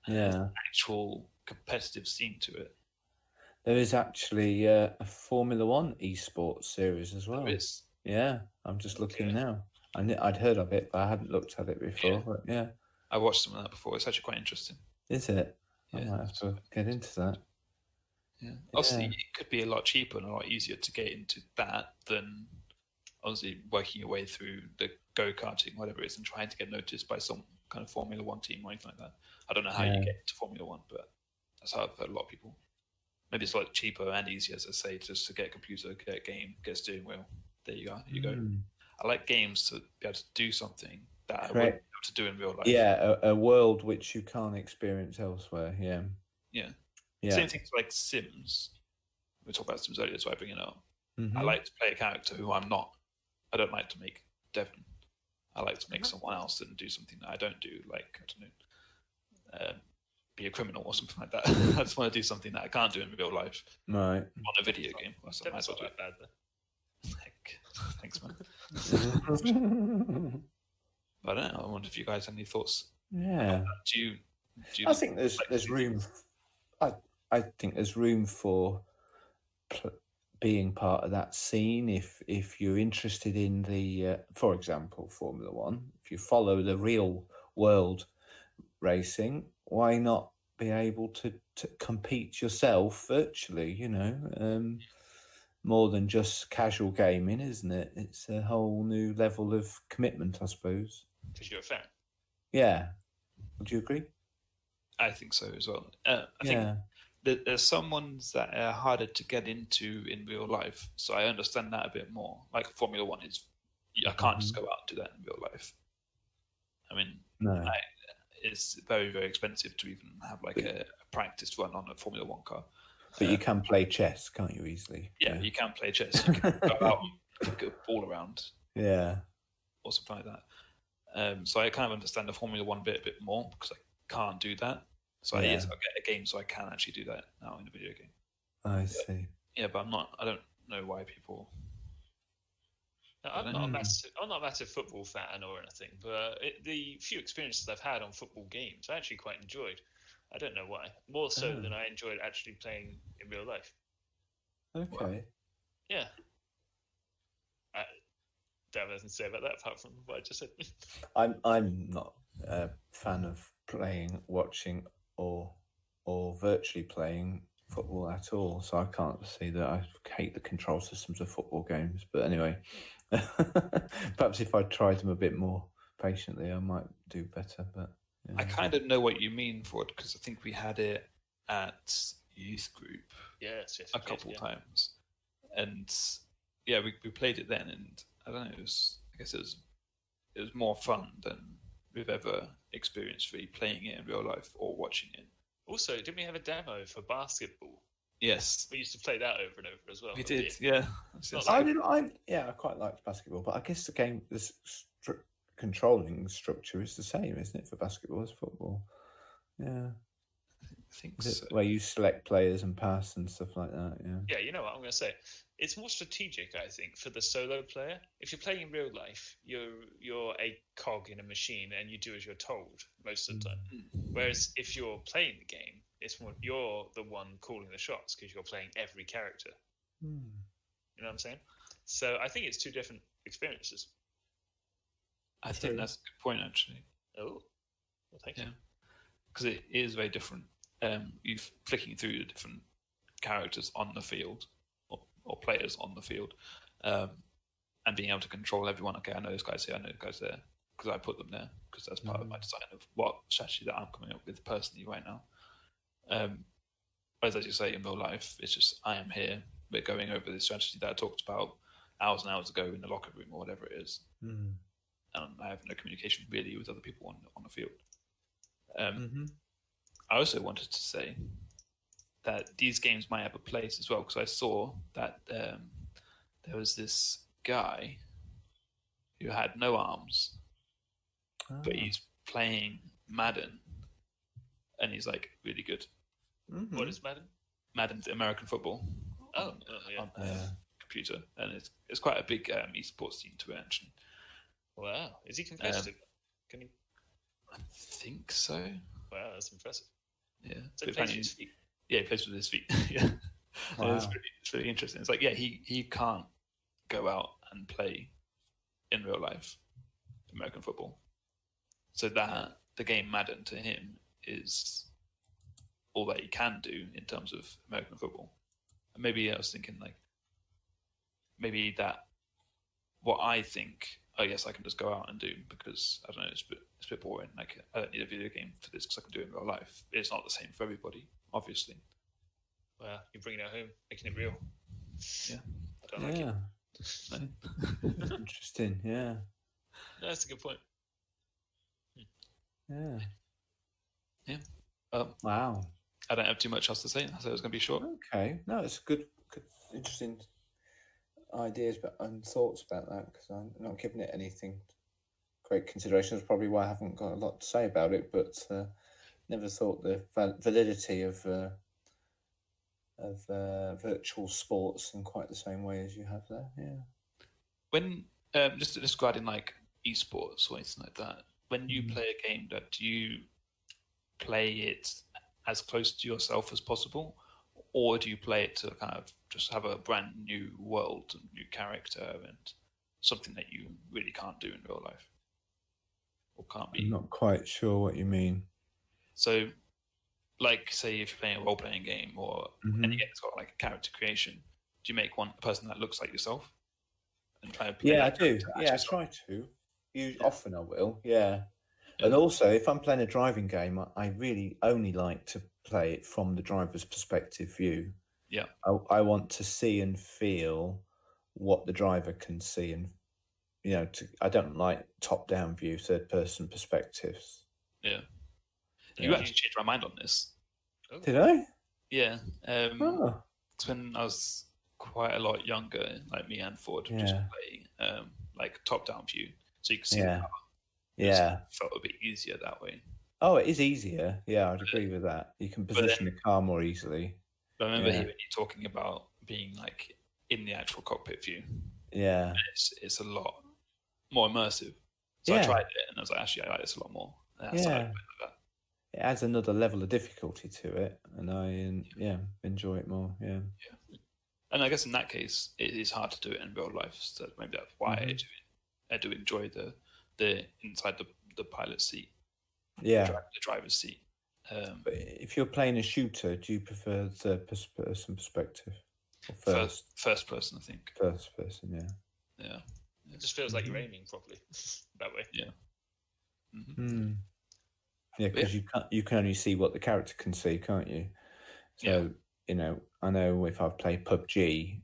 Yeah. Actual competitive scene to it. There is actually a Formula One esports series as well. There is. Yeah, I'm just looking now. I'd heard of it, but I hadn't looked at it before. Yeah. But yeah. I watched some of that before. It's actually quite interesting. Is it? Yeah. I might have to get into that. Yeah. Obviously, it could be a lot cheaper and a lot easier to get into that than obviously working your way through the go-karting, whatever it is, and trying to get noticed by some kind of Formula One team or anything like that. I don't know how you get into Formula One, but that's how I've heard a lot of people. Maybe it's a lot cheaper and easier, as I say, just to get a computer, get a game, get a steering wheel. There you go. You go. I like games to be able to do something that I wouldn't be able to do in real life. Yeah, a world which you can't experience elsewhere. Yeah. Same things like Sims. We talked about Sims earlier, so I bring it up. I like to play a character who I'm not. I don't like to make Devon. I like to make someone else and do something that I don't do, like, I don't know, be a criminal or something like that. I just want to do something that I can't do in real life. Right. On a video game. Well, so I might as well do it. Bad, Thanks, man. I don't know. I wonder if you guys have any thoughts. Yeah. Do you I think there's room. I think there's room for being part of that scene if you're interested in the, for example, Formula One. If you follow the real world racing, why not be able to compete yourself virtually? You know, more than just casual gaming, isn't it? It's a whole new level of commitment, I suppose. Because you're a fan. Yeah. Would you agree? I think so as well. I think there's some ones that are harder to get into in real life, so I understand that a bit more. Like Formula One is, I can't just go out and do that in real life. I mean, it's very, very expensive to even have like a practice run on a Formula One car. But you can play chess, can't you, easily? Yeah, you can play chess. You can go out and kick a ball around. Yeah. Or something like that. So I kind of understand the Formula One bit a bit more because I can't do that. So I'll get a game so I can actually do that now in a video game. I see. Yeah, but I don't know why people... No, I'm not a massive football fan or anything, but the few experiences I've had on football games, I actually quite enjoyed. I don't know why. More so than I enjoyed actually playing in real life. Okay. Yeah. I don't have anything to say about that apart from what I just said. I'm not a fan of watching, or virtually playing football at all. So I can't see that. I hate the control systems of football games. But anyway, perhaps if I tried them a bit more patiently, I might do better. But I kind of know what you mean for it because I think we had it at youth group a couple times, and we played it then, and I don't know. I guess it was more fun than we've ever experienced really playing it in real life or watching it. Also, didn't we have a demo for basketball? Yes, we used to play that over and over as well. We did, yeah. I quite liked basketball, but I guess the game, controlling structure is the same, isn't it, for basketball as football? Yeah, I think so. Where you select players and pass and stuff like that. Yeah, you know what I'm going to say. It's more strategic, I think, for the solo player. If you're playing in real life, you're a cog in a machine and you do as you're told most of the time. Whereas if you're playing the game, it's more you're the one calling the shots because you're playing every character. You know what I'm saying? So I think it's two different experiences. I think that's a good point, actually. Oh, well, thank you. Because it is very different. You're flicking through the different characters on the field, or players on the field, and being able to control everyone. Okay, I know this guy's here, I know this guy's there, because I put them there, because that's part of my design of what strategy that I'm coming up with personally right now. Whereas, as you say, in real life, it's just, I am here, we're going over this strategy that I talked about hours and hours ago in the locker room or whatever it is. And I have no communication really with other people on the field. I also wanted to say that these games might have a place as well, because I saw that there was this guy who had no arms, but he's playing Madden, and he's like really good. What is Madden? Madden's American football. On computer, and it's quite a big esports team to it, actually. Wow, is he competitive? Can he? I think so. Wow, that's impressive. Yeah, so he plays with his feet. Yeah, he plays with his feet. Yeah, wow. It's really interesting. It's like, he can't go out and play in real life American football, so that the game Madden to him is all that you can do in terms of American football. And maybe I was thinking like maybe that what I think, I guess I can just go out and do because I don't know, it's a bit boring. Like I don't need a video game for this because I can do it in real life. It's not the same for everybody, obviously. Well, you're bringing it home, making it real. Yeah. I don't like it. No. Interesting. Yeah. No, that's a good point. Yeah. Yeah. Wow. I don't have too much else to say. I said it was going to be short. Okay. No, it's good, interesting ideas and thoughts about that because I'm not giving it anything great consideration. That's probably why I haven't got a lot to say about it, but never thought the validity of virtual sports in quite the same way as you have there. Yeah. When just regarding like esports or anything like that, when you play a game, do you play it as close to yourself as possible, or do you play it to kind of just have a brand new world and new character and something that you really can't do in real life or can't be? I'm not quite sure what you mean. So, like, say if you're playing a role-playing game or any game that's got like a character creation, do you make a person that looks like yourself? And try to play Yeah, I that do. character as Yeah, I yourself? try to. Often I will. Yeah. Yeah. And also, if I'm playing a driving game, I really only like to play it from the driver's perspective view. Yeah. I want to see and feel what the driver can see, and I don't like top-down view, third-person perspectives. Yeah. You Yeah. actually changed my mind on this. Oh. Did I? Yeah. Oh. It's when I was quite a lot younger, like me and Ford just Yeah. play like top-down view, so you can see. Yeah. The car. Yeah. It felt a bit easier that way. Oh, it is easier. Yeah, I'd agree with that. You can position the car more easily. But I remember Yeah. hearing you talking about being like in the actual cockpit view. Yeah. And it's a lot more immersive. So I Yeah. tried it and I was like, actually, I like this a lot more. And I started playing like that. It adds another level of difficulty to it, and I enjoy it more. Yeah. And I guess in that case, it is hard to do it in real life. So maybe that's why I do enjoy the inside the pilot seat, Yeah. the driver's seat. But if you're playing a shooter, do you prefer third-person perspective or first person, I think. First person, yeah. Yeah. It just feels like you're aiming properly that way. Yeah. Yeah, because you can only see what the character can see, can't you? So I know if I've played PUBG,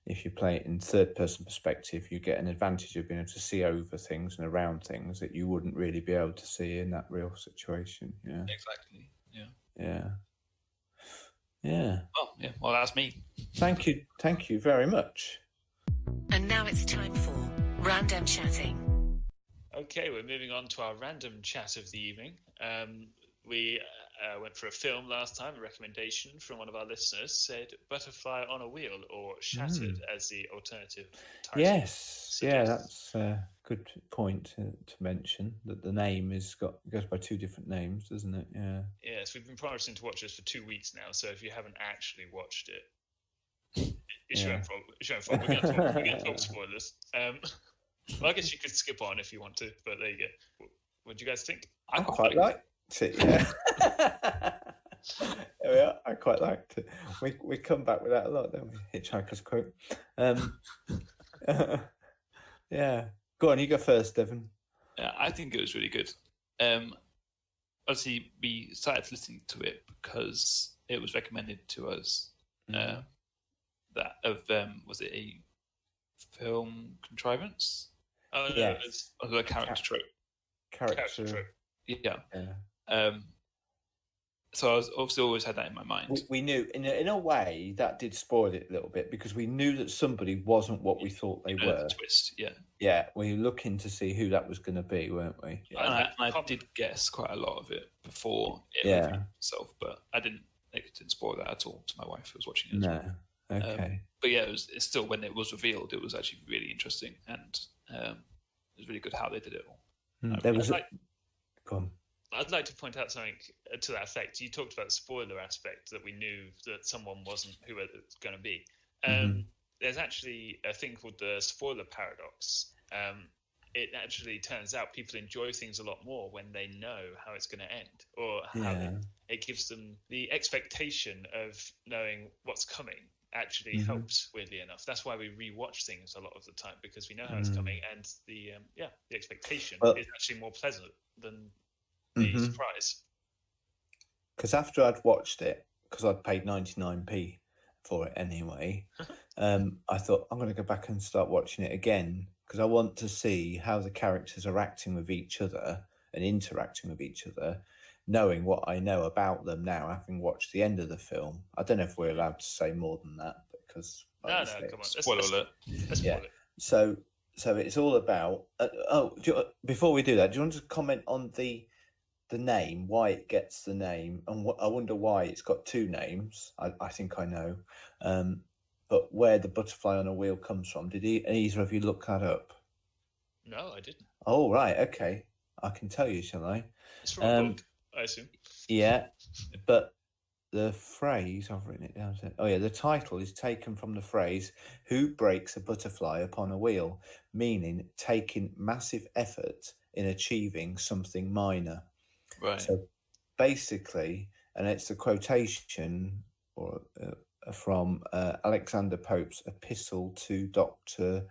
if you play it in third-person perspective, you get an advantage of being able to see over things and around things that you wouldn't really be able to see in that real situation. Yeah. Exactly. Yeah. Yeah. Yeah. Oh, yeah. Well, that's me. Thank you very much. And now it's time for Random Chatting. Okay, we're moving on to our random chat of the evening. We went for a film last time. A recommendation from one of our listeners said "Butterfly on a Wheel" or "Shattered" as the alternative title. Yes, yeah, that's a good point to mention that the name goes by two different names, doesn't it? Yeah. Yes, we've been promising to watch this for 2 weeks now. So if you haven't actually watched it, it's your own fault. It's your own fault. We're going to talk spoilers. Well, I guess you could skip on if you want to, but there you go. What do you guys think? I quite liked it. Yeah. There we are. I quite liked it. We come back with that a lot, don't we? Hitchhiker's quote. Yeah. Go on, you go first, Devon. Yeah, I think it was really good. Obviously, we started listening to it because it was recommended to us. Was it a film contrivance? Oh no, Yes. it's A character trope. character trope. Yeah. Yeah. So I was obviously always had that in my mind. We knew in a way that did spoil it a little bit because we knew that somebody wasn't what we thought they were. The twist, yeah. Yeah, we were looking to see who that was going to be, weren't we? And I did guess quite a lot of it before it revealed itself, but it didn't spoil that at all to my wife who was watching it. No. Okay. But yeah, it's still, when it was revealed, it was actually really interesting, and it was really good how they did it all. There was Go on. I'd like to point out something to that effect. You talked about the spoiler aspect, that we knew that someone wasn't who it was going to be. There's actually a thing called the spoiler paradox, it actually turns out people enjoy things a lot more when they know how it's going to end, or how Yeah. it gives them the expectation of knowing what's coming. Actually Mhm. helps, weirdly enough. That's why we rewatch things a lot of the time, because we know how it's coming, and the expectation Well- is actually more pleasant than the surprise. Because after I'd watched it, because I'd paid 99p for it anyway, I thought I'm going to go back and start watching it again, because I want to see how the characters are acting with each other and interacting with each other, knowing what I know about them now, having watched the end of the film. I don't know if we're allowed to say more than that, because No, come on. Spoiler alert. Let's spoil it. So it's all about. Before we do that, do you want to comment on the name, why it gets the name, and what I wonder why it's got two names? I think I know, but where the butterfly on a wheel comes from? Did either of you look that up? No, I didn't. Oh right, okay. I can tell you, shall I? It's from a book, I assume. Yeah, but the phrase, I've written it down. Oh yeah, the title is taken from the phrase "Who breaks a butterfly upon a wheel," meaning taking massive effort in achieving something minor. Right. So basically, and it's a quotation or from Alexander Pope's epistle to Dr.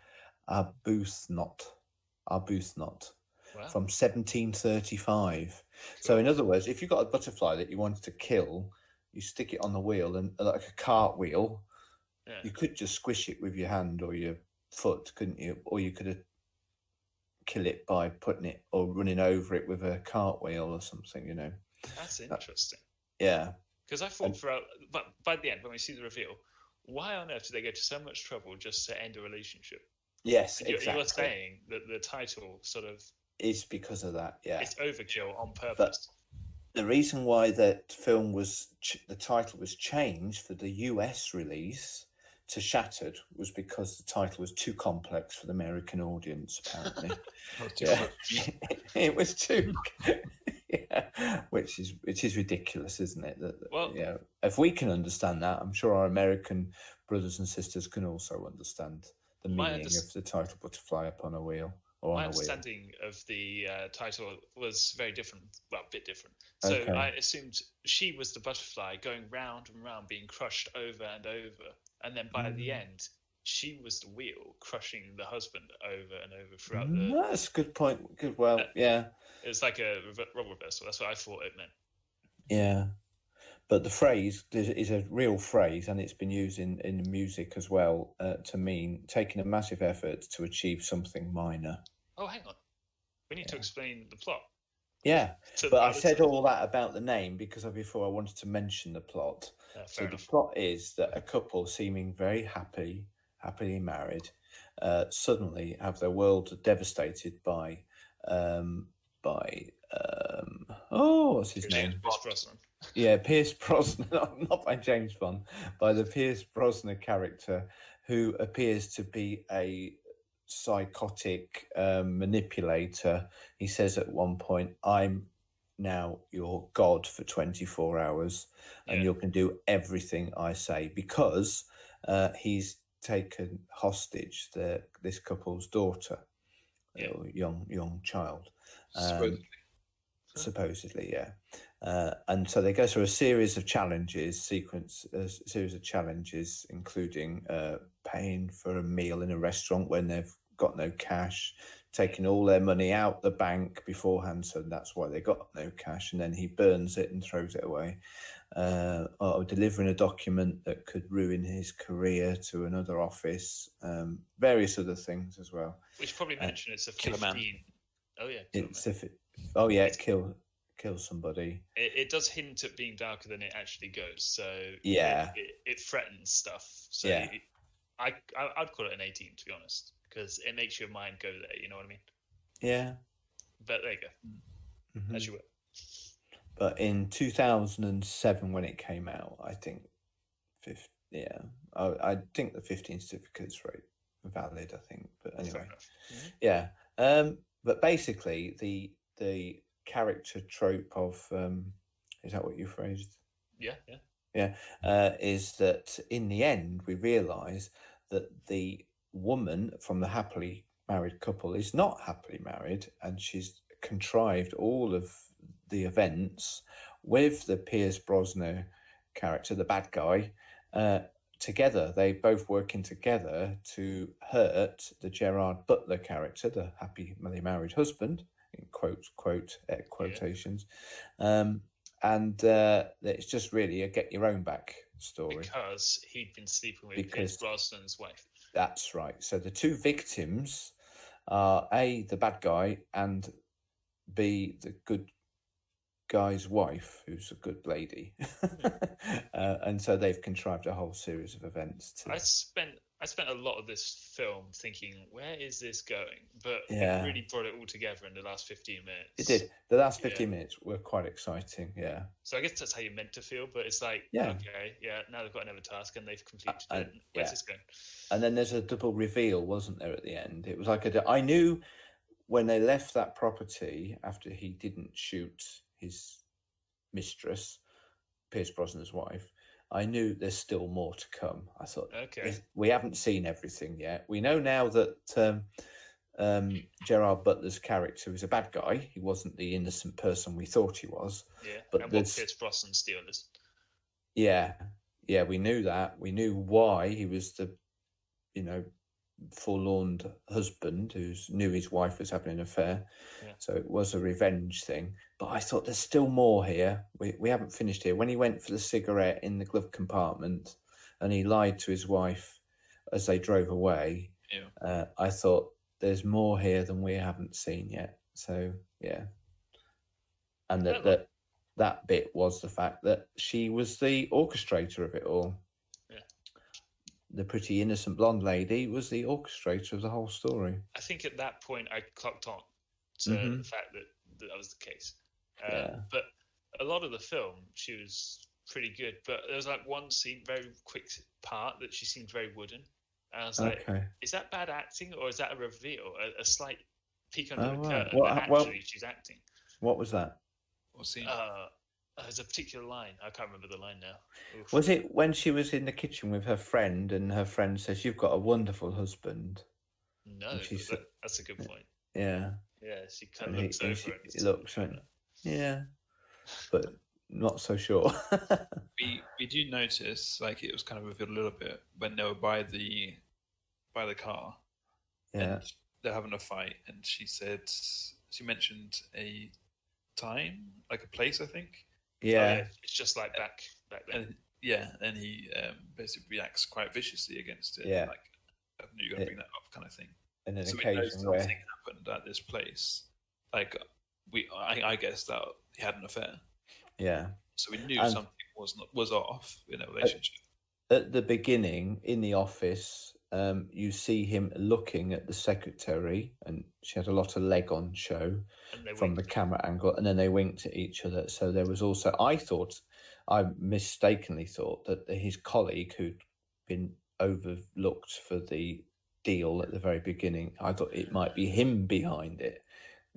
Arbuthnot Wow. from 1735. So in other words, if you've got a butterfly that you wanted to kill, you stick it on the wheel, and like a cartwheel, you could just squish it with your hand or your foot, couldn't you? Or you could kill it by putting it or running over it with a cartwheel or something, you know. That's interesting. Yeah. Because I thought but by the end, when we see the reveal, why on earth do they go to so much trouble just to end a relationship? Yes, exactly. You're saying that the title sort of is because of that. Yeah, it's overkill on purpose. But the reason why that film was the title was changed for the US release to Shattered was because the title was too complex for the American audience. Apparently, it was too. Yeah, which is ridiculous, isn't it? If we can understand that, I'm sure our American brothers and sisters can also understand the meaning of the title "Butterfly Upon a Wheel." My understanding of the title was very different. Well, a bit different. So I assumed she was the butterfly going round and round, being crushed over and over, and then by the end, she was the wheel crushing the husband over and over throughout the. That's a good point. Good. Well, yeah. It's like a role reversal. That's what I thought it meant. Yeah, but the phrase is a real phrase, and it's been used in music as well to mean taking a massive effort to achieve something minor. Oh, hang on. We need to explain the plot. Yeah, but I said all that about the name because before I wanted to mention the plot. So the plot is that a couple seeming very happily married, suddenly have their world devastated by what's his name? Pierce Brosnan. Yeah, Pierce Brosnan, not by James Bond, by the Pierce Brosnan character, who appears to be a psychotic manipulator. He says at one point, "I'm now your god for 24 hours, and you can do everything I say," because he's taken hostage this couple's daughter, young child. Supposedly, yeah. And so they go through a series of challenges, including paying for a meal in a restaurant when they've got no cash, taking all their money out the bank beforehand, so that's why they got no cash, and then he burns it and throws it away, or delivering a document that could ruin his career to another office, various other things as well. We should probably mention it's a 15. Kill somebody. It does hint at being darker than it actually goes. So it threatens stuff. So I'd call it an 18, to be honest, because it makes your mind go there. You know what I mean? Yeah. But there you go. As you were. But in 2007, when it came out, I think, I think the 15 certificate is very valid. I think, but anyway, But basically, the character trope of is that what you phrased? Is that in the end we realise that the woman from the happily married couple is not happily married, and she's contrived all of the events with the Pierce Brosnan character, the bad guy, together. They both working together to hurt the Gerard Butler character, the happily married husband, in quotations. And it's just really a get your own back story. Because he'd been sleeping with Pierce Brosnan's wife. That's right. So the two victims are A, the bad guy, and B, the good guy's wife, who's a good lady. And so they've contrived a whole series of events. I spent a lot of this film thinking, where is this going? But it really brought it all together in the last 15 minutes. It did. The last 15 minutes were quite exciting, yeah. So I guess that's how you're meant to feel, but it's like, okay, now they've got another task and they've completed it. Where's this going? And then there's a double reveal, wasn't there, at the end? It was like I knew when they left that property after he didn't shoot his mistress, Pierce Brosnan's wife, I knew there's still more to come. I thought, we haven't seen everything yet. We know now that Gerard Butler's character is a bad guy. He wasn't the innocent person we thought he was. Yeah, but and what Pierce Brosnan stealers. Yeah, we knew that. We knew why he was the, forlorn husband who knew his wife was having an affair. Yeah. So it was a revenge thing. But I thought there's still more here. We haven't finished here. When he went for the cigarette in the glove compartment and he lied to his wife as they drove away, I thought there's more here than we haven't seen yet. So, yeah. And that bit was the fact that she was the orchestrator of it all. The pretty innocent blonde lady was the orchestrator of the whole story. I think at that point I clocked on to the fact that was the case. But a lot of the film, she was pretty good. But there was like one scene, very quick part, that she seemed very wooden. And I was like, is that bad acting or is that a reveal? A slight peek under the curtain that actually she's acting. What was that? What scene? There's a particular line. I can't remember the line now. Oof. Was it when she was in the kitchen with her friend and her friend says, "You've got a wonderful husband"? No, that's a good point. Yeah. Yeah, she kind of looks over and he looks and but not so sure. we do notice, like, it was kind of revealed a little bit when they were by the car. Yeah. And they're having a fight, and she mentioned a time, like a place, I think. Yeah. It's just like back then. And he basically reacts quite viciously against it. Yeah. Like, I knew you were going to bring that up, kind of thing. And an so occasion we know something happened at this place. Like, I guess that he had an affair. Yeah. So we knew something was off in a relationship. At the beginning, in the office, you see him looking at the secretary, and she had a lot of leg on show from the camera angle, and then they winked at each other. So there was also, I mistakenly thought that his colleague who'd been overlooked for the deal at the very beginning, I thought it might be him behind it,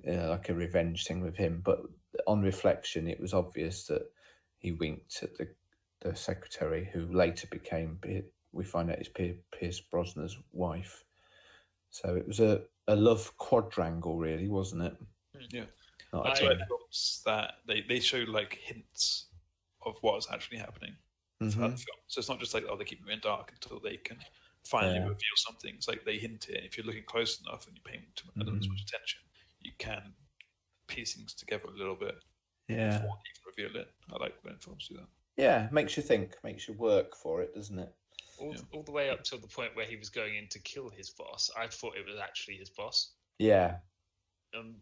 like a revenge thing with him. But on reflection, it was obvious that he winked at the secretary, who later became, we find out, is Pierce Brosnan's wife. So it was a love quadrangle, really, wasn't it? Yeah. That's why that they show like hints of what's actually happening throughout the film. So it's not just like, they keep it in dark until they can finally reveal something. It's like they hint it, and if you're looking close enough and you're paying too much attention, you can piece things together a little bit before you can reveal it. I like when films do that. Yeah, makes you think, makes you work for it, doesn't it? All the way up till the point where he was going in to kill his boss. I thought it was actually his boss. Yeah.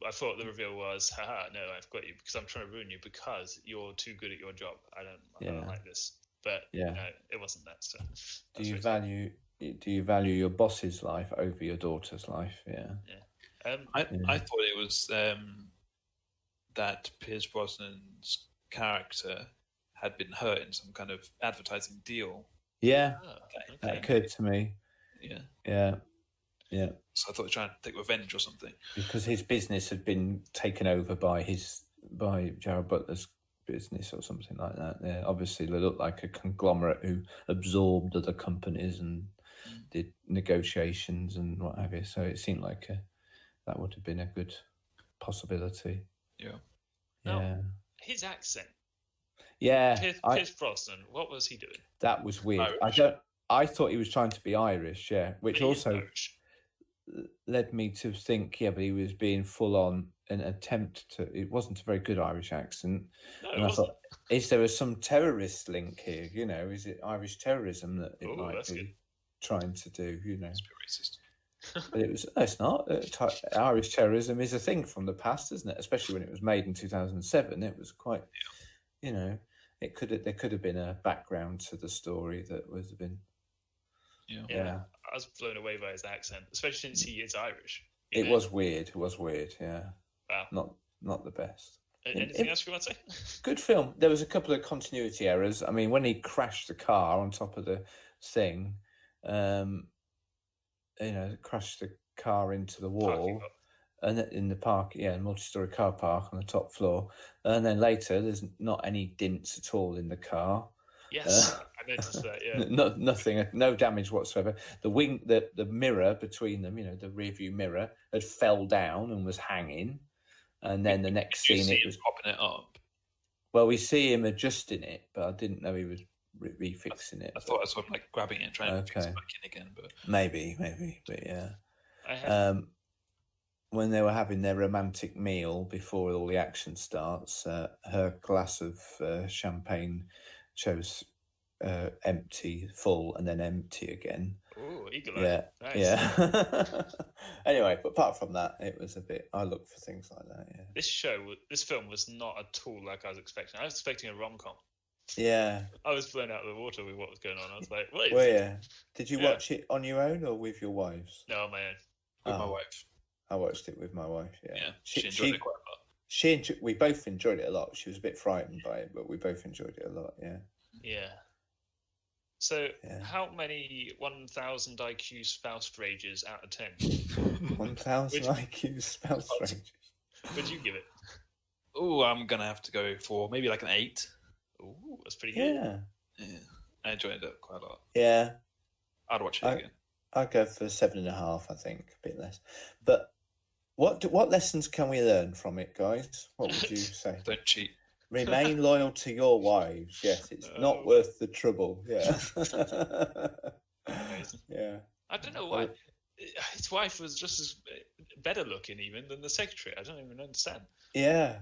I thought the reveal was, haha, no, I've got you because I'm trying to ruin you because you're too good at your job. I don't like this. But no, it wasn't that. So do you value your boss's life over your daughter's life? Yeah. Yeah. I thought it was that Pierce Brosnan's character had been hurt in some kind of advertising deal. Yeah, that occurred to me. Yeah. So I thought they were trying to take revenge or something. Because his business had been taken over by Gerard Butler's business or something like that. Yeah, obviously they look like a conglomerate who absorbed other companies and did negotiations and what have you. So it seemed like that would have been a good possibility. Yeah. Yeah. His accent. Yeah. Pierce Brosnan. What was he doing? That was weird. Irish. I thought he was trying to be Irish. Yeah, which He is also Irish. led me to think, but he was being full on an attempt to. It wasn't a very good Irish accent, No, and it I wasn't. thought, is there some terrorist link here? Is it Irish terrorism that it might that's be good. trying to do? It's a bit racist. But it's not. Irish terrorism is a thing from the past, isn't it? Especially when it was made in 2007. It was quite, there could have been a background to the story that would have been. Yeah. I was blown away by his accent, especially since he is Irish. It was weird. It was weird. Yeah. Wow. Not the best. Anything else you want to say? Good film. There was a couple of continuity errors. I mean, when he crashed the car on top of the thing, crashed the car into the wall, and in the park, multi-story car park on the top floor, and then later there's not any dents at all in the car. Yes, I noticed that. Yeah, nothing, no damage whatsoever. The mirror between them, the rear view mirror, had fell down and was hanging, and then the next scene it was popping it up. Well, we see him adjusting it, but I didn't know he was refixing it. I thought I saw him like grabbing it and trying to fix it back in again, but maybe, but yeah. When they were having their romantic meal before all the action starts, her glass of champagne chose empty, full, and then empty again. Oh, eagle eye. Yeah, Nice. yeah. Anyway, but apart from that, it was a bit. I look for things like that. Yeah. This film was not at all like I was expecting. I was expecting a rom-com. Yeah. I was blown out of the water with what was going on. I was like, "What is Well, this?" yeah. Did you watch it on your own or with your wives? No, on my own. with my wife. I watched it with my wife. Yeah. Yeah, she enjoyed it quite a lot. We both enjoyed it a lot. She was a bit frightened by it, but we both enjoyed it a lot. Yeah. Yeah. So, how many 1,000 IQ spouse rages out of 10? 1,000 IQ spouse rages. Would you give it? Oh, I'm gonna have to go for maybe like an 8. Ooh, that's pretty good. Yeah, I enjoyed it quite a lot. Yeah, I'd watch it again. I'd go for 7.5. I think a bit less. But what lessons can we learn from it, guys? What would you say? Don't cheat. Remain loyal to your wives. Yes, it's not worth the trouble. Yeah. Amazing. Yeah. I don't know why. His wife was just as better looking even than the secretary. I don't even understand. Yeah.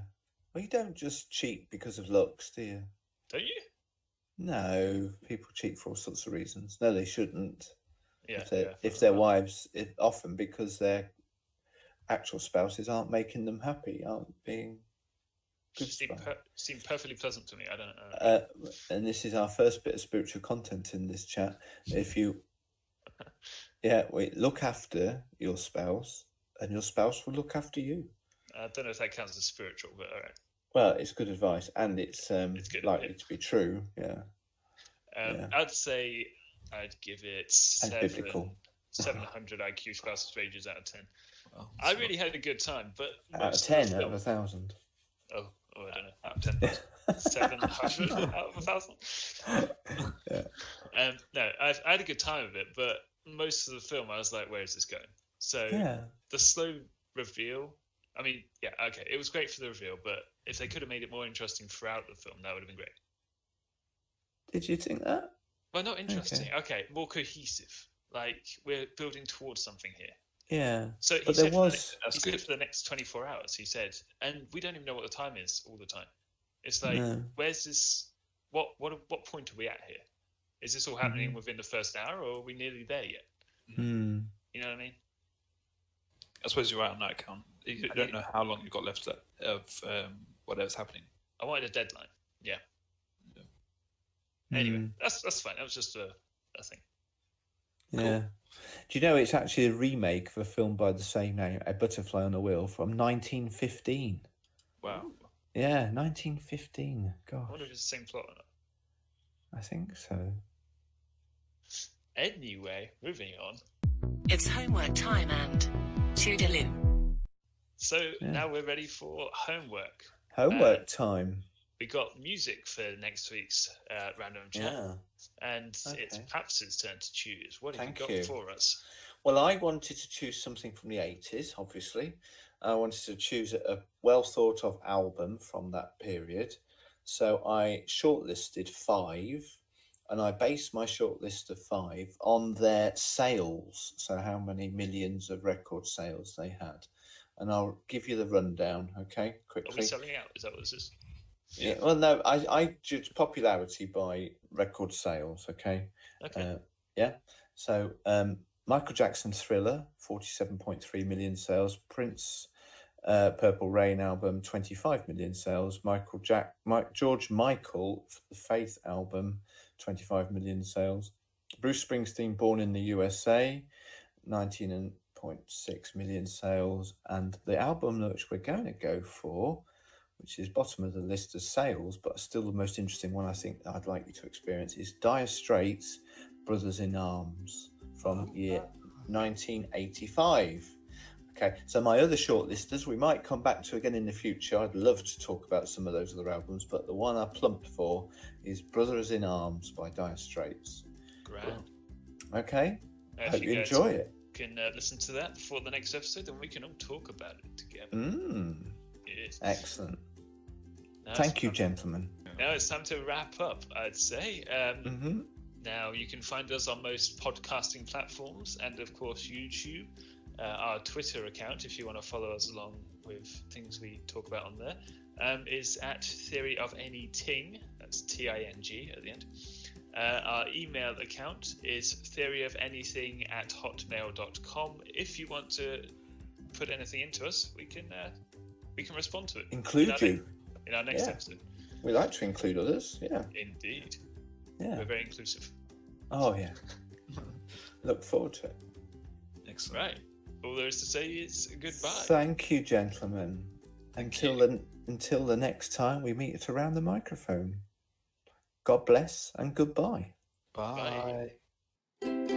Well, you don't just cheat because of looks, do you? Don't you? No, people cheat for all sorts of reasons. No, they shouldn't. Yeah. If their wives, often because their actual spouses aren't making them happy, aren't being good. Seemed perfectly pleasant to me. I don't know. And this is our first bit of spiritual content in this chat. If you, look after your spouse, and your spouse will look after you. I don't know if that counts as spiritual, but all right. Well, it's good advice, and it's good, likely to be true. Yeah. I'd say I'd give it 700 IQ spouse rages out of 10. Well, I really had a good time, but out of 10 out of 1,000. Oh, I don't know. Out of 10. 700 out of 1,000. Yeah. No, I had a good time with it, but most of the film I was like, where is this going? So the slow reveal. I mean, okay, it was great for the reveal, but if they could have made it more interesting throughout the film, that would have been great. Did you think that? Well, not interesting. Okay, more cohesive. Like we're building towards something here. Yeah. So he said for the next 24 hours. He said, and we don't even know what the time is all the time. It's like, where's this? What point are we at here? Is this all happening within the first hour, or are we nearly there yet? Mm. You know what I mean? I suppose you're right on that account. You don't know how long you've got left of whatever's happening. I wanted a deadline. Yeah. Anyway, that's fine. That was just a thing. Cool. Yeah. Do you know it's actually a remake of a film by the same name, A Butterfly on the Wheel, from 1915? Wow. Yeah, 1915. Gosh. I wonder if it's the same plot or not. I think so. Anyway, moving on. It's homework time and toodaloo. So now we're ready for homework. Homework time. we got music for next week's random chat, Yeah. and it's Okay. Paps' turn to choose. What have Thank you got you. for us? Well, I wanted to choose something from the 80s, obviously. I wanted to choose a well thought of album from that period. So I shortlisted 5, and I based my shortlist of 5 on their sales. So, how many millions of record sales they had. And I'll give you the rundown, okay, Are we quickly. selling out? Is that what this is? Yeah, well, no, I judge popularity by record sales, okay? Okay. Yeah, so Michael Jackson Thriller, 47.3 million sales. Prince Purple Rain album, 25 million sales. George Michael, the Faith album, 25 million sales. Bruce Springsteen, Born in the USA, 19.6 million sales. And the album which we're going to go for, which is bottom of the list of sales, but still the most interesting one I think I'd like you to experience, is Dire Straits, Brothers in Arms, from year 1985. Okay, so my other shortlisters we might come back to again in the future. I'd love to talk about some of those other albums, but the one I plumped for is Brothers in Arms by Dire Straits. Grand. Okay, If hope you you guys enjoy it. can listen to that before the next episode, then we can all talk about it together. Yes. Excellent. Now Thank you, gentlemen. Now it's time to wrap up, I'd say. Now you can find us on most podcasting platforms and, of course, YouTube. Our Twitter account, if you want to follow us along with things we talk about on there, is at Theory of Anything. That's TING at the end. Our email account is theoryofanything@hotmail.com. If you want to put anything into us, we can respond to it. Include you. In our next episode. We like to include others, yeah. Indeed. Yeah. We're very inclusive. Oh, yeah. Look forward to it. Excellent. Right. All there is to say is goodbye. Thank you, gentlemen. Until the next time we meet around the microphone. God bless and goodbye. Bye. Bye.